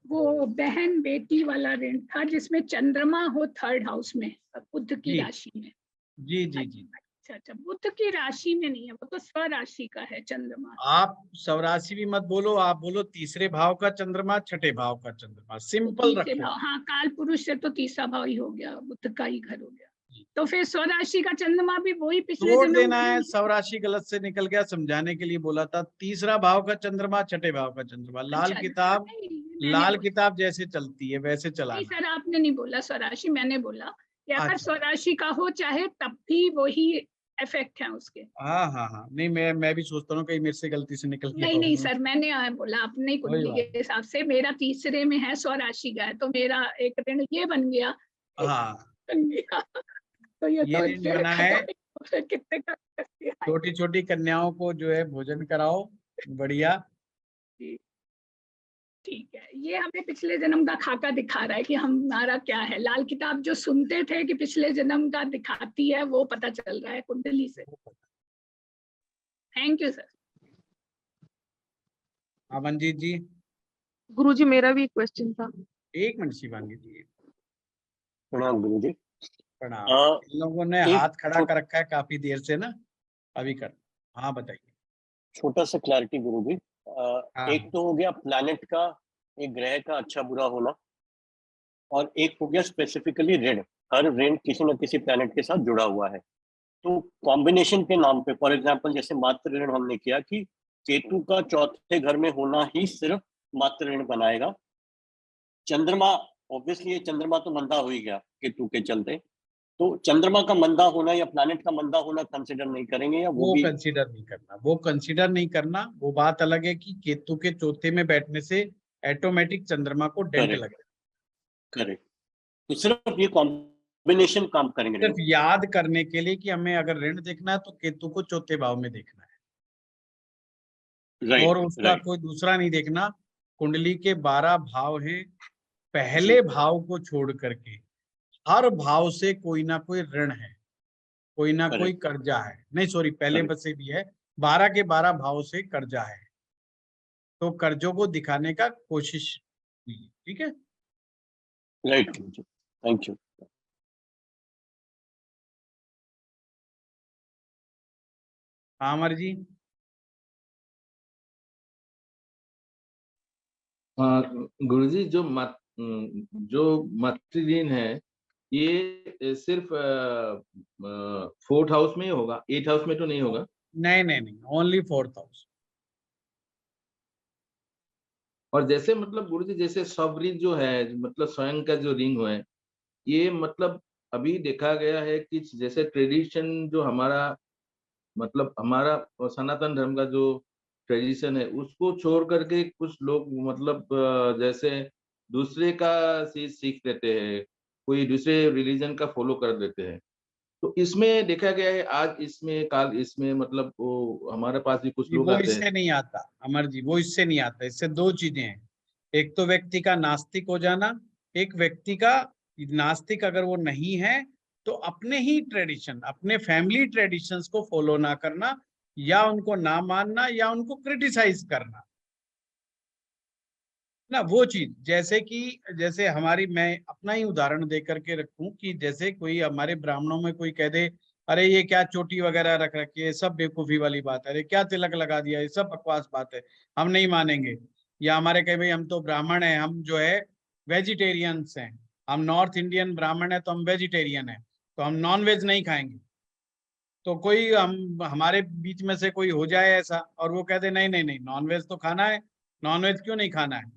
वो बहन बेटी वाला ऋण था जिसमें चंद्रमा हो 3rd हाउस में बुध की जी राशि में। जी जी जी। अच्छा, बुध की राशि में नहीं है, वो तो स्वराशि का है चंद्रमा। आप स्वराशि भी मत बोलो, आप बोलो तीसरे भाव का चंद्रमा, छठे भाव का चंद्रमा, तो सिंपल तीसरे रखो। भाव, हाँ, काल पुरुष से तो तीसरा भाव ही हो गया, बुध का ही घर हो गया। जी। तो फिर स्वराशि का चंद्रमा भी वही पिछले तोड़ जन्म देना में है, ही स्वराशि गलत से निकल गया, समझाने के लिए बोला था। तीसरा भाव का चंद्रमा, छठे भाव का चंद्रमा, लाल अच्छा, किताब, नहीं, मैंने लाल बोला किताब जैसे चलती है वैसे नहीं चलाना। सर, आपने नहीं बोला स्वराशि, मैंने बोला कि अगर अच्छा, स्वराशि का हो चाहे तब भी वही इफेक्ट है उसके। हाँ हाँ हाँ, नहीं मैं भी सोचता हूँ कहीं मेरे से गलती से निकल गया नहीं नहीं हो। सर, मैंने बोला अपनी कोई कुंडली बात के हिसाब से मेरा तीसरे में है स्वराशि का है, तो मेरा एक ऋण ये बन गया, नहीं। हाँ, बन गया। तो ये ये तो रेंज बना है, खत्म। फिर कितने कर सकती है। छोटी छोटी कन्याओं को जो है भोजन कराओ, बढ़िया। ठीक है, ये हमें पिछले जन्म का खाका दिखा रहा है कि हमारा क्या है। लाल किताब जो सुनते थे कि पिछले जन्म का दिखाती है, वो पता चल रहा है कुंडली से। Thank you sir. Amanjeet ji, गुरुजी मेरा भी एक क्वेश्चन था। 1 मिनट शिवांगी जी। प्रणाम गुरुजी। प्रणाम। अ, इन लोगों ने एक हाथ खड़ा कर रखा है काफी देर से ना, अभी कर। हाँ बताइए। छोटा सा क्लैरिटी गुरुजी। हाँ एक तो हो गया प्लैनेट का, एक ग्रह का अच्छा बुरा होना, और एक हो गया स्पेसिफिकली ऋण। हर ऋण किसी न किसी प्लैनेट के साथ जुड़ा हुआ है। तो कॉम्बिनेशन के नाम पे, फॉर एग्जांपल जैसे मातृ ऋण हमने किया कि केतु का चौथे घर में होना ही सिर्फ मातृ ऋण बनाएगा। चंद्रमा, ऑब्वियसली ये चंद्रमा तो मंदा हो ही गया केतु के चलते, तो चंद्रमा का मंदा होना या प्लैनेट का मंदा होना कंसिडर नहीं करेंगे, या वो वो भी? कंसीडर नहीं करना, वो कंसीडर नहीं करना। वो बात अलग है कि केतु के चौथे में बैठने से ऑटोमेटिक चंद्रमा को डेंट करेक्ट लगेगा। करेक्ट। तो सिर्फ ये कॉम्बिनेशन काम करेंगे सिर्फ ऋण। याद करने के लिए कि हमें अगर ऋण देखना है तो केतु को चौथे भाव में देखना है, और राइट उसका राइट कोई दूसरा नहीं देखना। कुंडली के 12 भाव हैं, जी पहले भाव को छोड़ करके हर भाव से कोई ना कोई ऋण है, कोई ना कोई करेक्ट कर्जा है। नहीं सॉरी, पहले करेक्ट। बस से भी है, 12 के 12 भाव से कर्जा है। तो कर्जों को दिखाने का कोशिश कीजिए, ठीक है। Right Guruji, thank you. हाँ अमर जी। हाँ गुरुजी, जो मातृऋण है ये सिर्फ 4th हाउस में ही होगा, 8th हाउस में तो नहीं होगा? नहीं नहीं नहीं, ओनली 4th हाउस। और जैसे मतलब गुरुजी, जैसे स्वऋण जो है, मतलब स्वयं का जो रिंग है, ये मतलब अभी देखा गया है कि जैसे ट्रेडिशन जो हमारा, मतलब हमारा सनातन धर्म का जो ट्रेडिशन है उसको छोड़ करके कुछ लोग मतलब जैसे दूसरे का सीख लेते हैं, कोई दूसरे रिलीजन का फॉलो कर लेते हैं। तो इसमें देखा गया है आज इसमें काल इसमें मतलब वो हमारे पास भी कुछ जी, लोग वो आते हैं। इससे नहीं आता अमर जी, वो इससे नहीं आता। इससे 2 चीजें हैं, एक तो व्यक्ति का नास्तिक हो जाना, एक व्यक्ति का नास्तिक अगर वो नहीं है तो अपने ही ट्रेडिशन, अपने फैमिली ट्रेडिशंस को फॉलो ना करना, या उनको ना मानना, या उनको क्रिटिसाइज करना ना। वो चीज जैसे कि, जैसे हमारी, मैं अपना ही उदाहरण दे करके रखूं कि जैसे कोई हमारे ब्राह्मणों में कोई कह दे अरे ये क्या चोटी वगैरह रख रखी है, सब बेवकूफी वाली बात है, अरे क्या तिलक लगा दिया, ये सब बकवास बात है, हम नहीं मानेंगे। या हमारे कहे भाई हम तो ब्राह्मण हैं, हम जो है वेजिटेरियंस हैं, हम नॉर्थ इंडियन ब्राह्मण है तो हम वेजिटेरियन है, तो हम नॉन वेज नहीं खाएंगे। तो कोई हम हमारे बीच में से कोई हो जाए ऐसा और वो कहते नहीं नहीं नहीं, नॉन वेज तो खाना है, नॉन वेज क्यों नहीं खाना है,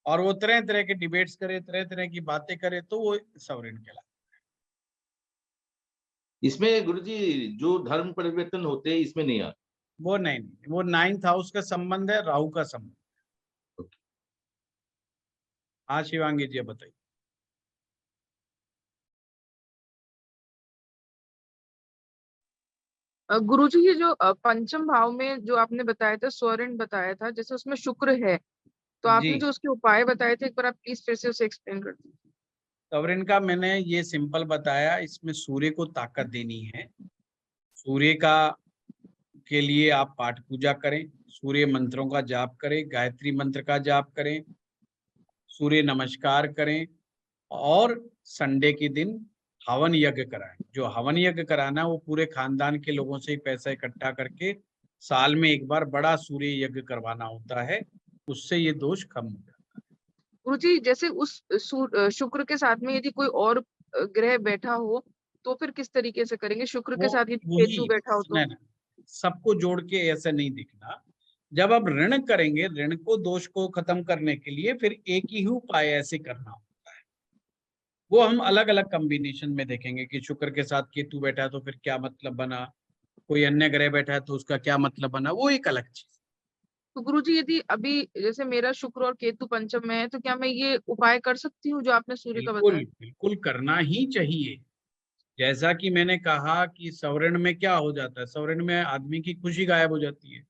और वो तरह तरह के डिबेट्स करे, तरह तरह की बातें करे, तो वो सवरेन कहलाता इसमें गुरुजी जो धर्म परिवर्तन होते हैं इसमें नहीं आता? है। वो नहीं नहीं, वो 9th हाउस का संबंध है, राहु का संबंध। हाँ शिवांगी जी बताइए। गुरुजी ये जो पंचम भाव में जो आपने बताया था, स्वर्ण बताया था, जैसे उसमें शुक्र है, तो जी, आपने जो उसके उपाय बताए थे, एक बार आप प्लीज फिर से उसे एक्सप्लेन कर दीजिए। सवरेन का मैंने ये सिंपल बताया, इसमें सूर्य को ताकत देनी है। सूर्य का के लिए आप पाठ पूजा करें, सूर्य मंत्रों का जाप करें, गायत्री मंत्र का जाप करें, सूर्य नमस्कार करें, और संडे के दिन हवन यज्ञ कराएं। जो हवन यज्ञ कराना है वो पूरे खानदान के लोगों से ही पैसा इकट्ठा करके साल में एक बार बड़ा सूर्य यज्ञ करवाना होता है, उससे ये दोष कम हो जाता है। गुरुजी जैसे उस शुक्र के साथ में यदि कोई और ग्रह बैठा हो तो फिर किस तरीके से करेंगे? शुक्र के वो साथ यदि वही केतु बैठा हो तो? नहीं नहीं, सबको जोड़ के ऐसा नहीं दिखना। जब आप ऋण करेंगे, ऋण को दोष को खत्म करने के लिए फिर एक ही उपाय ऐसे करना होता है। वो हम अलग अलग कॉम्बिनेशन में देखेंगे कि शुक्र के साथ केतु बैठा है तो फिर क्या मतलब बना, कोई अन्य ग्रह बैठा है तो उसका क्या मतलब बना, वो एक अलग चीज। तो गुरुजी यदि अभी जैसे मेरा शुक्र और केतु पंचम में है, तो क्या मैं ये उपाय कर सकती हूँ जो आपने सूर्य का बिल्कुल बताया? बिल्कुल करना ही चाहिए। जैसा कि मैंने कहा कि सवर्ण में क्या हो जाता है, सवर्ण में आदमी की खुशी गायब हो जाती है,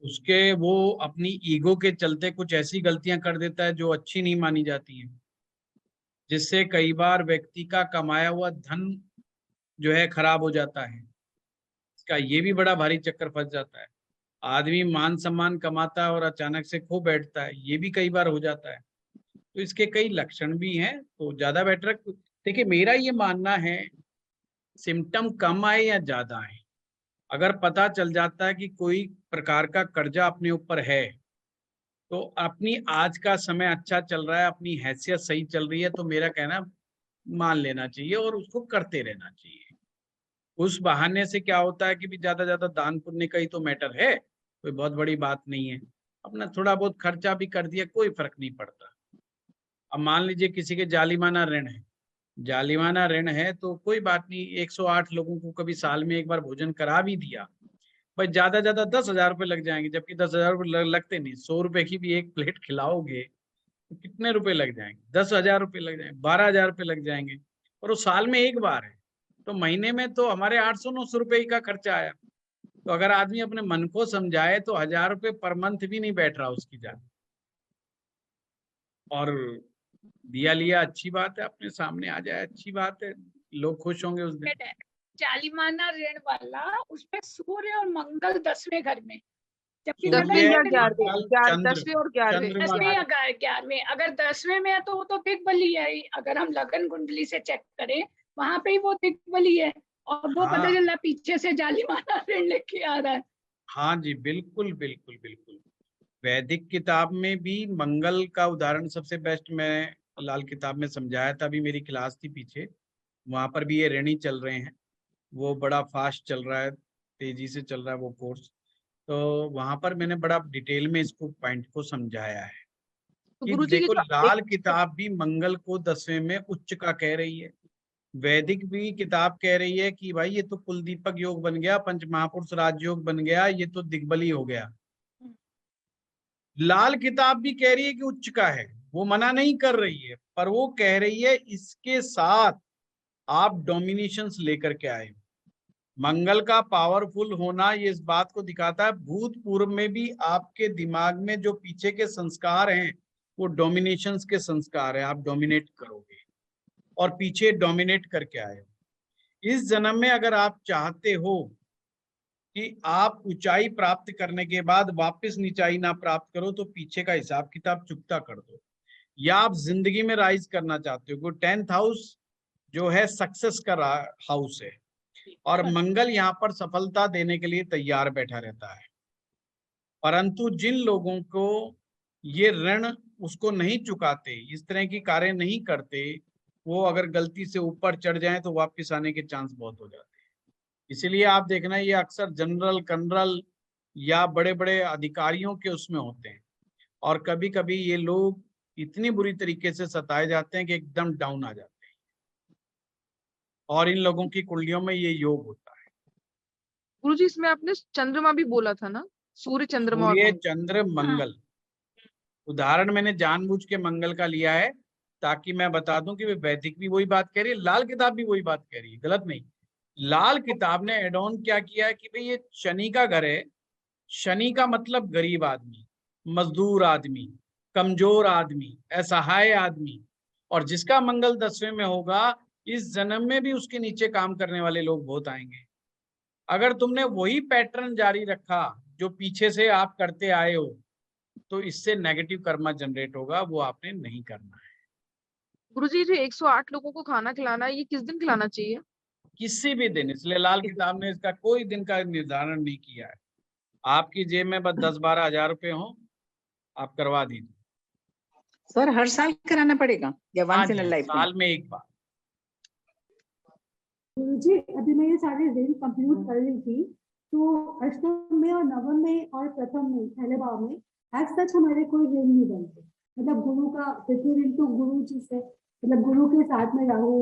उसके वो अपनी ईगो के चलते कुछ ऐसी गलतियां कर देता है जो अच्छी नहीं मानी जाती हैं, जिससे कई बार व्यक्ति का कमाया हुआ धन जो है खराब हो जाता है। इसका ये भी बड़ा भारी चक्कर फंस जाता है। आदमी मान सम्मान कमाता है और अचानक से खो बैठता है, ये भी कई बार हो जाता है। तो इसके कई लक्षण भी हैं, तो ज्यादा बेटर। देखिए मेरा ये मानना है, सिम्टम कम आए या ज्यादा आए, अगर पता चल जाता है कि कोई प्रकार का कर्जा अपने ऊपर है, तो अपनी आज का समय अच्छा चल रहा है, अपनी हैसियत सही चल रही है, तो मेरा कहना मान लेना चाहिए और उसको करते रहना चाहिए। उस बहाने से क्या होता है कि भी ज्यादा दान पुण्य का ही तो मैटर है, कोई बहुत बड़ी बात नहीं है। अपना थोड़ा बहुत खर्चा भी कर दिया, कोई फर्क नहीं पड़ता। अब मान लीजिए किसी के जालिमाना ऋण है, जालिमाना ऋण है तो कोई बात नहीं, 108 लोगों को कभी साल में एक बार भोजन करा भी दिया, भाई ज्यादा 10,000 रुपये लग जाएंगे, जबकि 10,000 रुपये लगते नहीं। 100 रुपए की भी एक प्लेट खिलाओगे तो कितने रुपए लग जाएंगे? 10,000 रुपये लग जाएंगे, 12,000 रुपये लग जाएंगे, और वो साल में एक बार है, तो महीने में तो हमारे 800-900 रुपये ही का खर्चा आया। तो अगर आदमी अपने मन को समझाए तो 1,000 रुपये पर मंथ भी नहीं बैठ रहा उसकी जान, और दिया लिया अच्छी बात है, अपने सामने आ जाए अच्छी बात है, लोग खुश होंगे उस दिन। जालिमाना ऋण वाला, उसमें सूर्य और मंगल 10वें घर में, जबकि सूर्य, 10वें या मंगल, 11वें, चंद्र, 10वें और 11वें, चंद्रमा, 10वें या 11वें, अगर 10वें में है तो वो तो दिग्बली है ही। अगर हम लगन कुंडली से चेक करें, वहां पे ही वो दिग्बली है, और वो पता हाँ चला पीछे से जालिमाना ऋण लेके आ रहा है। हाँ जी, बिल्कुल बिल्कुल बिल्कुल। वैदिक किताब में भी मंगल का उदाहरण सबसे बेस्ट मैं लाल किताब में समझाया था, अभी मेरी क्लास थी पीछे, वहां पर भी ये ऋण ही चल रहे हैं, वो बड़ा फास्ट चल रहा है, तेजी से चल रहा है वो कोर्स। तो वहां पर मैंने बड़ा डिटेल में इसको पॉइंट को समझाया है तो कि गुरुजी ये देखो जो लाल किताब भी मंगल को 10वें में उच्च का कह रही है, वैदिक भी किताब कह रही है कि भाई ये तो कुलदीपक योग बन गया, पंच महापुरुष राजयोग बन गया, ये तो दिग्बली हो गया। लाल किताब भी कह रही है कि उच्च का है, वो मना नहीं कर रही है, पर वो कह रही है इसके साथ आप डोमिनेशंस लेकर के आए। मंगल का पावरफुल होना ये इस बात को दिखाता है, भूतपूर्व में भी आपके दिमाग में जो पीछे के संस्कार हैं वो डोमिनेशंस के संस्कार है, आप डोमिनेट करोगे और पीछे डोमिनेट करके आए हो। इस जन्म में अगर आप चाहते हो कि आप ऊंचाई प्राप्त करने के बाद वापस नीचाई ना प्राप्त करो, तो पीछे का हिसाब किताब चुकता कर दो। या आप जिंदगी में राइज करना चाहते हो, 10th हाउस जो है सक्सेस का हाउस है, और मंगल यहाँ पर सफलता देने के लिए तैयार बैठा रहता है। परंतु जिन लोगों को ये ऋण उसको नहीं चुकाते, इस तरह की कार्य नहीं करते, वो अगर गलती से ऊपर चढ़ जाएं तो वापस आने के चांस बहुत हो जाते हैं। इसीलिए आप देखना ये अक्सर जनरल, कर्नल या बड़े बड़े अधिकारियों के उसमें होते हैं, और कभी कभी ये लोग इतनी बुरी तरीके से सताए जाते हैं कि एकदम डाउन आ जाते हैं, और इन लोगों की कुंडलियों में ये योग होता है। गुरुजी इसमें आपने चंद्रमा भी बोला था ना, सूर्य चंद्रमा और सूर्य मंगल। चंद्र मंगल, उदाहरण मैंने जानबूझ के मंगल का लिया है ताकि मैं बता दूं कि वे वैदिक भी वही बात कह रही है, लाल किताब भी वही बात कह रही है, गलत नहीं। लाल किताब ने एड ऑन क्या किया है कि भाई ये शनि का घर है, शनि का मतलब गरीब आदमी, मजदूर आदमी, कमजोर आदमी, असहाय आदमी, और जिसका मंगल 10वें में होगा इस जन्म में भी उसके नीचे काम करने वाले लोग बहुत आएंगे। अगर तुमने वही पैटर्न जारी रखा जो पीछे से आप करते आए हो, तो इससे नेगेटिव कर्मा जनरेट होगा, वो आपने नहीं करना है। गुरुजी जो 108 लोगों को खाना खिलाना है, ये किस दिन खिलाना चाहिए? किसी भी दिन, इसलिए लाल किताब ने इसका कोई दिन का निर्धारण नहीं किया है। आपकी जेब में बस 10-12 हजार रुपए हो, आप करवा दीजिए। सर हर साल कराना पड़ेगा या हाँ once in ji, a life साल में एक बार। जी अभी मैं ये सारे ऋण कंप्यूट कर रही थी, तो अष्टम में और नवम में और प्रथम में पहले भाव में एज सच हमारे कोई ऋण नहीं बनते। मतलब गुरु का पृथ्वी ऋण तो गुरु जी से, मतलब गुरु के साथ में राहु,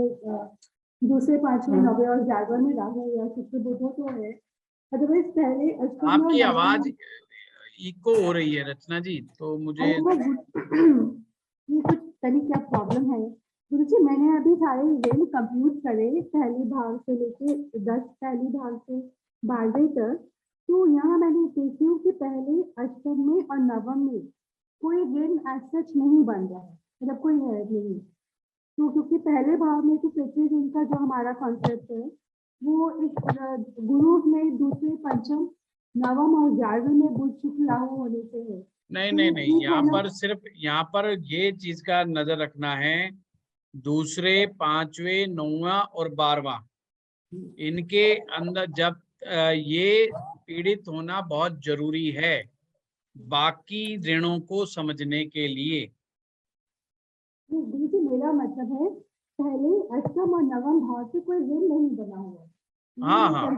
दूसरे 5वें 9वें और 11वें में राहु या शुक्र बुध तो है। अदरवाइज पहले अष्टम में आपकी और आवाज नवम इको हो रही है रचना जी, तो मुझे ये कुछ तनिक क्या प्रॉब्लम है गुरुजी मैंने अभी सारे ऋण कंप्यूट करे पहले भाव से लेके 10 पहली भाव से 12वें तक। तो यहाँ मैंने देखी हूँ कि पहले अष्टम में और नवम में कोई ऋण एज सच नहीं बन रहा है, मतलब कोई है नहीं। तो क्योंकि पहले भाव में तो पृथ्वी ऋण का जो हमारा कॉन्सेप्ट है वो एक गुरु में दूसरे पंचम नवम और 11वें में बुध शुक्र राहु होने से है। नहीं, यहाँ पर ये चीज का नजर रखना है, दूसरे 5वें 9वां और 12वां इनके अंदर जब ये पीड़ित होना बहुत जरूरी है बाकी ऋणों को समझने के लिए। मेरा मतलब है पहले अष्टम और नवम भाव से कोई ऋण नहीं बना हुआ। हाँ,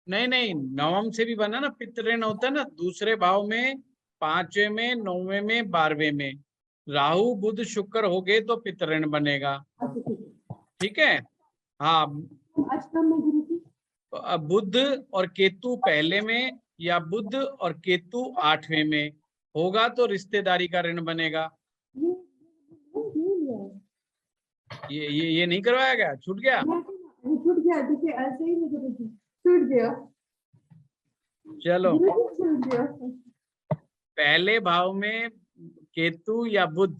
नहीं, नवम से भी बना ना, पितृ ऋण होता है ना दूसरे भाव में, 5वें में, 9वें में, 12वें में राहु बुध शुक्र हो गए तो पितृ ऋण बनेगा। ठीक है। हाँ, अष्टम में गुरुजी बुध और केतु पहले में या बुध और केतु 8वें में होगा तो रिश्तेदारी का ऋण बनेगा। ये नहीं करवाया गया, छूट गया। छूट गया, देखिए ऐसे ही गुरुजी छूट गया। चलो, छूट गया। पहले भाव में केतु या बुध,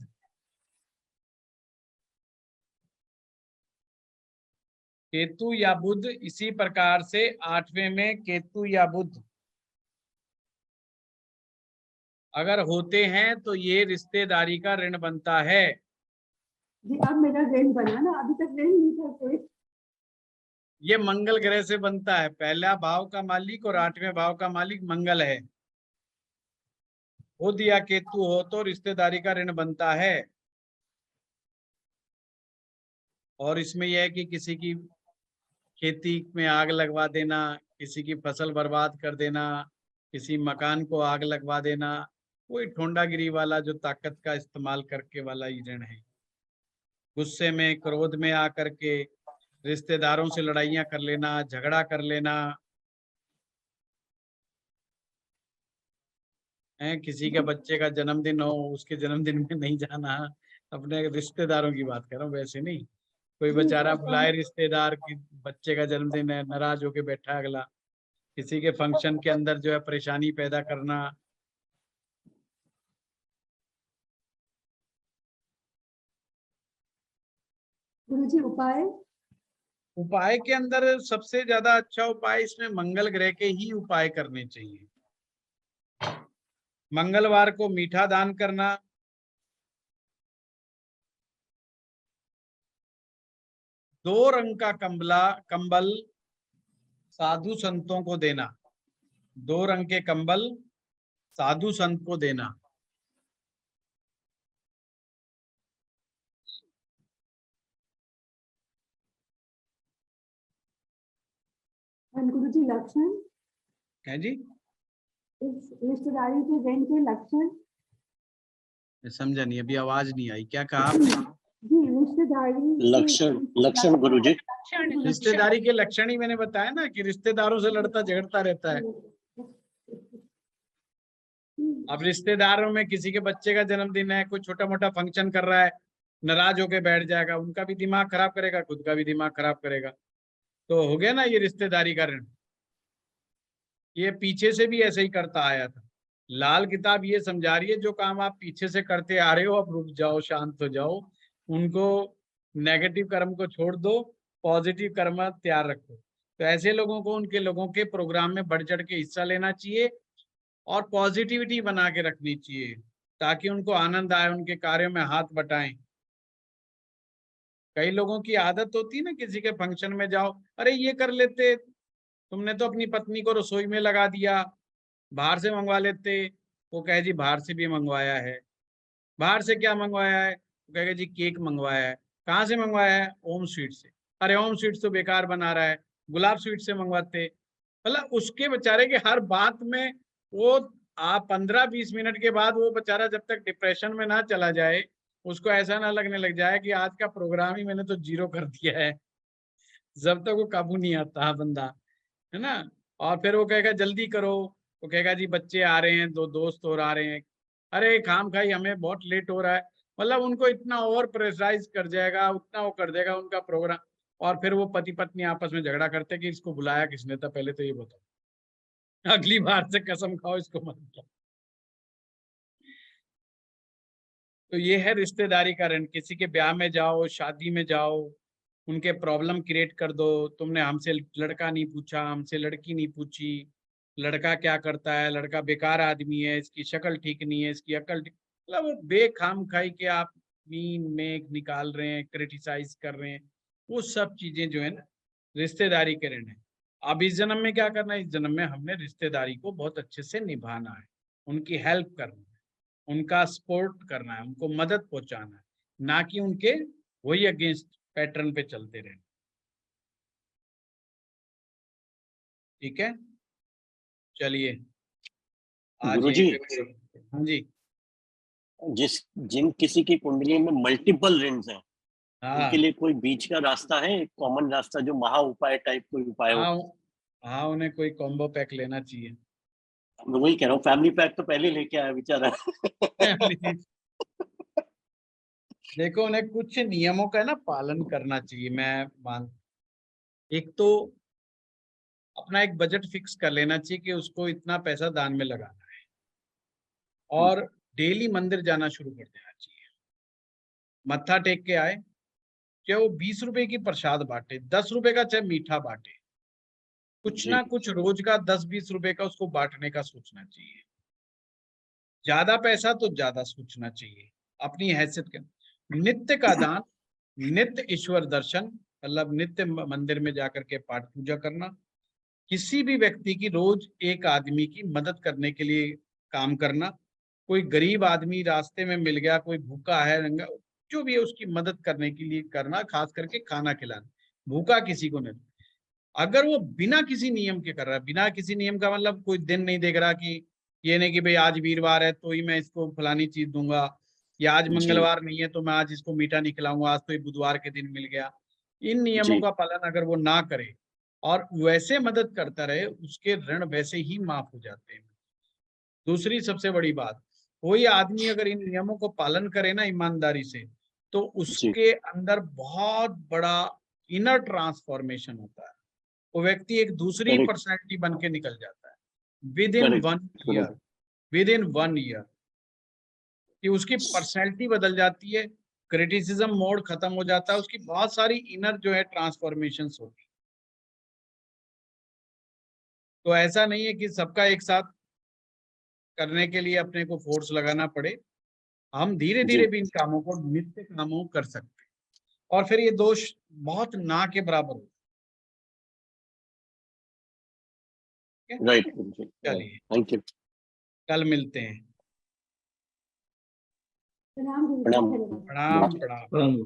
केतु या बुध, इसी प्रकार से 8वें में केतु या बुध अगर होते हैं तो ये रिश्तेदारी का ऋण बनता है। जी अब मेरा ऋण बना ना, अभी तक ऋण नहीं था कोई। ये मंगल ग्रह से बनता है, पहला भाव का मालिक और 8वें भाव का मालिक मंगल है। बुध या केतु हो तो रिश्तेदारी का ऋण बनता है। और इसमें यह है कि किसी की खेती में आग लगवा देना, किसी की फसल बर्बाद कर देना, किसी मकान को आग लगवा देना, कोई ठोंडागिरी वाला जो ताकत का इस्तेमाल करके वाला ही ऋण है। गुस्से में क्रोध में आकर के रिश्तेदारों से लड़ाइयां कर लेना, झगड़ा कर लेना, है किसी के बच्चे का जन्मदिन हो उसके जन्मदिन में नहीं जाना, अपने रिश्तेदारों की बात कर रहा हूँ, वैसे नहीं। कोई बेचारा बुलाए रिश्तेदार की बच्चे का जन्मदिन है, नाराज होके बैठा है अगला, किसी के फंक्शन के अंदर जो है परेशानी पैदा करना। गुरुजी उपाय के अंदर सबसे ज्यादा अच्छा उपाय इसमें मंगल ग्रह के ही उपाय करने चाहिए। मंगलवार को मीठा दान करना, दो रंग का कंबल साधु संतों को देना, 2 रंग के कंबल साधु संत को देना। गुरुजी लक्षण है जी, इस रिश्तेदारी के ऋण के लक्षण समझा नहीं, अभी आवाज नहीं आई, क्या कहा आपने? जी रिश्तेदारी लक्षण गुरुजी, रिश्तेदारी के लक्षण ही मैंने बताया ना कि रिश्तेदारों से लड़ता झगड़ता रहता है। अब रिश्तेदारों में किसी के बच्चे का जन्मदिन है, कोई छोटा मोटा फंक्शन कर रहा है, नाराज होके बैठ जाएगा, उनका भी दिमाग खराब करेगा, खुद का भी दिमाग खराब करेगा, तो हो गया ना ये रिश्तेदारी का ऋण। ये पीछे से भी ऐसे ही करता आया था। लाल किताब ये समझा रही है जो काम आप पीछे से करते आ रहे हो अब रुक जाओ, शांत हो जाओ, उनको नेगेटिव कर्म को छोड़ दो, पॉजिटिव कर्म तैयार रखो। तो ऐसे लोगों को उनके लोगों के प्रोग्राम में बढ़ चढ़ के हिस्सा लेना चाहिए और पॉजिटिविटी बना के रखनी चाहिए ताकि उनको आनंद आए, उनके कार्यों में हाथ बटाएं। कई लोगों की आदत होती है ना, किसी के फंक्शन में जाओ, अरे ये कर लेते, तुमने तो अपनी पत्नी को रसोई में लगा दिया, बाहर से मंगवा लेते। वो कहे जी बाहर से भी मंगवाया है। बाहर से क्या मंगवाया है? वो कहेगा जी केक मंगवाया है। कहाँ से मंगवाया है? ओम स्वीट से। अरे ओम स्वीट तो बेकार बना रहा है, गुलाब स्वीट से मंगवाते। मतलब उसके बेचारे के हर बात में वो आप 15-20 मिनट के बाद वो बेचारा जब तक डिप्रेशन में ना चला जाए, उसको ऐसा ना लगने लग जाए कि आज का प्रोग्राम ही मैंने तो 0 कर दिया है, जब तक वो काबू नहीं आता बंदा, है ना। और फिर वो कहेगा जल्दी करो, वो कहेगा जी बच्चे आ रहे हैं, 2 दोस्त और आ रहे हैं, अरे खाम खाई हमें बहुत लेट हो रहा है, मतलब उनको इतना ओवर प्रेशराइज कर जाएगा, उतना वो कर देगा उनका प्रोग्राम, और फिर वो पति पत्नी आपस में झगड़ा करते कि इसको बुलाया किसने था, पहले तो ये बताओ, अगली बार से कसम खाओ इसको मत बुलाओ। तो ये है रिश्तेदारी का ऋण। किसी के ब्याह में जाओ, शादी में जाओ, उनके प्रॉब्लम क्रिएट कर दो, तुमने हमसे लड़का नहीं पूछा, हमसे लड़की नहीं पूछी, लड़का क्या करता है, लड़का बेकार आदमी है, इसकी शक्ल ठीक नहीं है, इसकी अकल ठीक, मतलब वो बेखाम खाई के आप मीन मेक निकाल रहे हैं, क्रिटिसाइज कर रहे हैं, वो सब चीजें जो है ना रिश्तेदारी के ऋण है। अब इस जन्म में क्या करना है, इस जन्म में हमने रिश्तेदारी को बहुत अच्छे से निभाना है, उनकी हेल्प करना है, उनका सपोर्ट करना है, उनको मदद पहुंचाना है, ना कि उनके वही अगेंस्ट पैटर्न पे चलते रहना। ठीक है, चलिए आज गुरुजी, हाँ जी, जिन किसी की कुंडली में मल्टीपल रिंग्स हैं, हाँ उनके लिए कोई बीच का रास्ता है, कॉमन रास्ता, जो महा उपाय टाइप कोई उपाय हो? हाँ हाँ, उन्हें कोई कॉम्बो पैक लेना चाहिए। मैं वही कह रहा हूँ, फैमिली पैक तो पहले लेके आया बेचारा। देखो, उन्हें कुछ नियमों का ना पालन करना चाहिए। मैं मान, एक तो अपना एक बजट फिक्स कर लेना चाहिए कि उसको इतना पैसा दान में लगाना है, और डेली मंदिर जाना शुरू कर देना चाहिए। मत्था टेक के आए, चाहे वो 20 रुपए की प्रसाद बांटे, 10 रुपए का चाहे मीठा बांटे, कुछ ना कुछ रोज का 10-20 रुपए का उसको बांटने का सोचना चाहिए। ज्यादा पैसा तो ज्यादा सोचना चाहिए, अपनी हैसियत के। नित्य का दान, नित्य ईश्वर दर्शन, मतलब नित्य मंदिर में जाकर के पाठ पूजा करना, किसी भी व्यक्ति की रोज एक आदमी की मदद करने के लिए काम करना, कोई गरीब आदमी रास्ते में मिल गया, कोई भूखा है, रंगा, जो भी है उसकी मदद करने के लिए करना, खास करके खाना खिलाना, भूखा किसी को नहीं। अगर वो बिना किसी नियम के कर रहा है, बिना किसी नियम का मतलब कोई दिन नहीं देख रहा कि ये नहीं कि भाई आज वीरवार है तो ही मैं इसको फलानी चीज दूंगा, या आज मंगलवार नहीं है तो मैं आज इसको मीठा नहीं खिलाऊंगा, आज तो ये बुधवार के दिन मिल गया, इन नियमों का पालन अगर वो ना करे और वैसे मदद करता रहे, उसके ऋण वैसे ही माफ हो जाते हैं। दूसरी सबसे बड़ी बात, कोई आदमी अगर इन नियमों को पालन करे ना ईमानदारी से, तो उसके अंदर बहुत बड़ा इनर ट्रांसफॉर्मेशन होता है। वो व्यक्ति एक दूसरी पर्सनैलिटी बन के निकल जाता है with in 1 year, with in 1 year, कि उसकी पर्सनैलिटी बदल जाती है, क्रिटिसिज्म मोड खत्म हो जाता है, उसकी बहुत सारी इनर जो है ट्रांसफॉर्मेशन होती है। तो ऐसा नहीं है कि सबका एक साथ करने के लिए अपने को फोर्स लगाना पड़े, हम धीरे धीरे भी इन कामों को, नित्य कामों कर सकते हैं, और फिर ये दोष बहुत ना के बराबर हो। राइट, चलिए थैंक यू, कल मिलते हैं। प्रणाम गुरु जी, प्रणाम। धन्यवाद। प्रणाम प्रणाम।